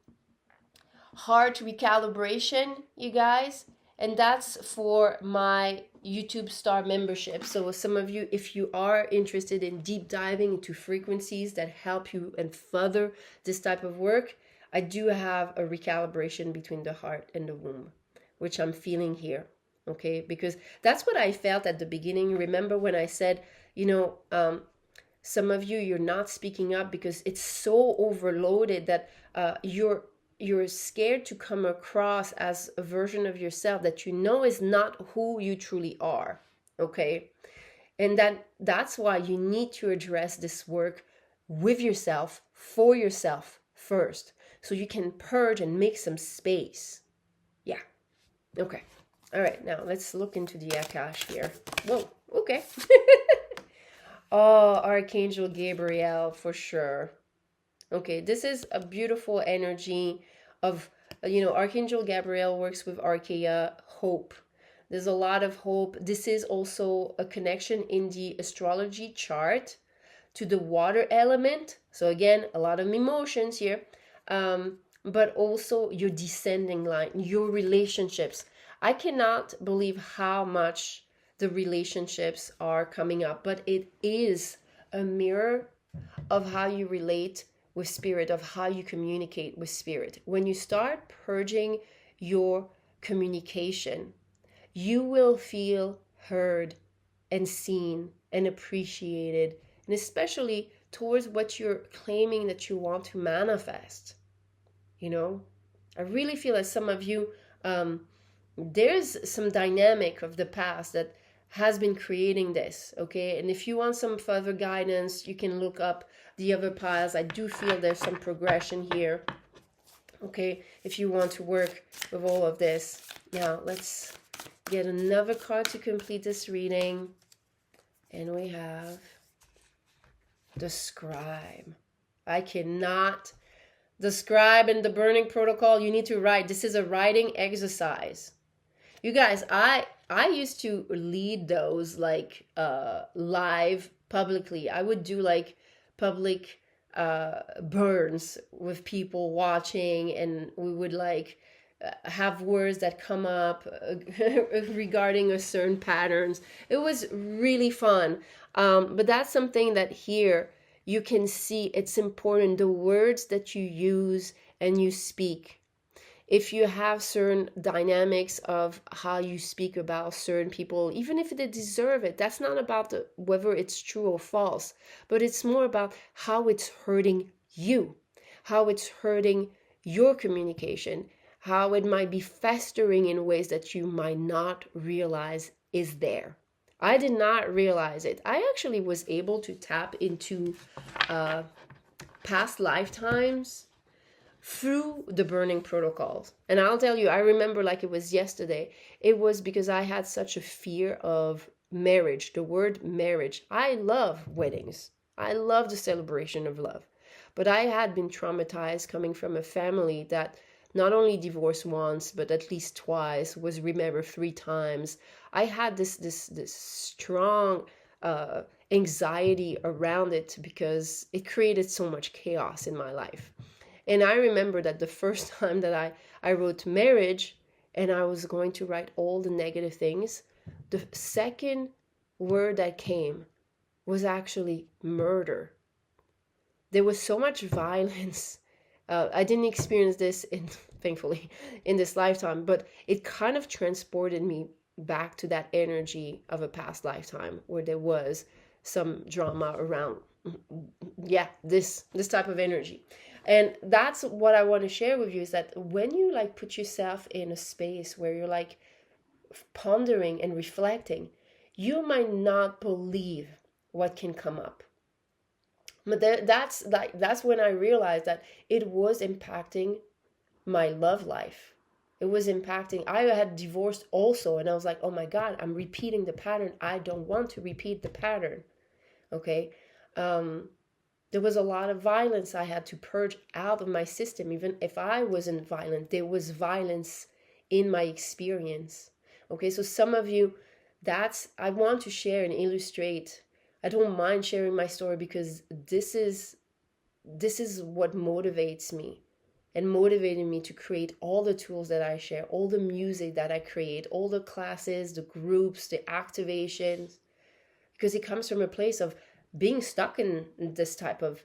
recalibration, you guys. And that's for my YouTube Star membership. So some of you, if you are interested in deep diving into frequencies that help you and further this type of work, I do have a recalibration between the heart and the womb, which I'm feeling here. Okay, because that's what I felt at the beginning. Remember when I said, some of you, you're not speaking up because it's so overloaded that you're scared to come across as a version of yourself that you know is not who you truly are. Okay, and that's why you need to address this work with yourself, for yourself first, so you can purge and make some space. Yeah. Okay. All right, now let's look into the Akash here. Whoa, okay. Oh, Archangel Gabriel, for sure. Okay, this is a beautiful energy of, Archangel Gabriel works with Archaea, hope. There's a lot of hope. This is also a connection in the astrology chart to the water element. So again, a lot of emotions here. But also your descending line, your relationships. I cannot believe how much the relationships are coming up, but it is a mirror of how you relate with spirit, of how you communicate with spirit. When you start purging your communication, you will feel heard and seen and appreciated, and especially towards what you're claiming that you want to manifest. I really feel as some of you, there's some dynamic of the past that has been creating this, okay? And if you want some further guidance, you can look up the other piles. I do feel there's some progression here, okay? If you want to work with all of this. Now, let's get another card to complete this reading. And we have the Scribe. I cannot... The Scribe and the Burning Protocol, you need to write. This is a writing exercise. You guys, I used to lead those like live publicly. I would do like public burns with people watching, and we would like have words that come up regarding a certain patterns. It was really fun. But that's something that here you can see it's important, the words that you use and you speak. If you have certain dynamics of how you speak about certain people, even if they deserve it, that's not about whether it's true or false, but it's more about how it's hurting you, how it's hurting your communication, how it might be festering in ways that you might not realize is there. I did not realize it. I actually was able to tap into past lifetimes through the burning protocols. And I'll tell you, I remember like it was yesterday. It was because I had such a fear of marriage, the word marriage. I love weddings. I love the celebration of love. But I had been traumatized coming from a family that not only divorced once, but at least twice, was remarried 3 times. I had this strong anxiety around it because it created so much chaos in my life. And I remember that the first time that I wrote marriage and I was going to write all the negative things, the second word that came was actually murder. There was so much violence. I didn't experience this, thankfully, in this lifetime, but it kind of transported me back to that energy of a past lifetime where there was some drama around, this type of energy. And that's what I want to share with you, is that when you like put yourself in a space where you're like pondering and reflecting, you might not believe what can come up. But that's when I realized that it was impacting my love life. It was impacting. I had divorced also, and I was like, oh my God, I'm repeating the pattern. I don't want to repeat the pattern. Okay. There was a lot of violence I had to purge out of my system. Even if I wasn't violent, there was violence in my experience. Okay, so some of you, I want to share and illustrate. I don't mind sharing my story because this is what motivates me. and motivating me to create all the tools that I share, all the music that I create, all the classes, the groups, the activations, because it comes from a place of being stuck in this type of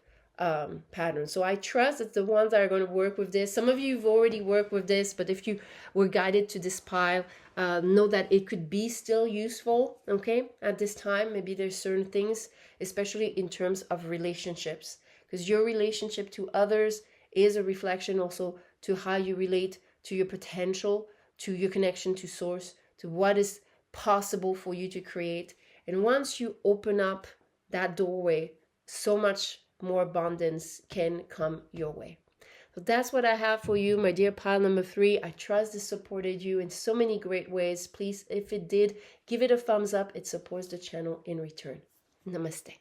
pattern. So I trust that the ones that are going to work with this, some of you have already worked with this, but if you were guided to this pile, know that it could be still useful, okay, at this time. Maybe there's certain things, especially in terms of relationships, because your relationship to others is a reflection also to how you relate to your potential, to your connection to source, to what is possible for you to create. And once you open up that doorway, so much more abundance can come your way. So that's what I have for you, my dear pile number 3. I trust this supported you in so many great ways. Please, if it did, give it a thumbs up. It supports the channel in return. Namaste.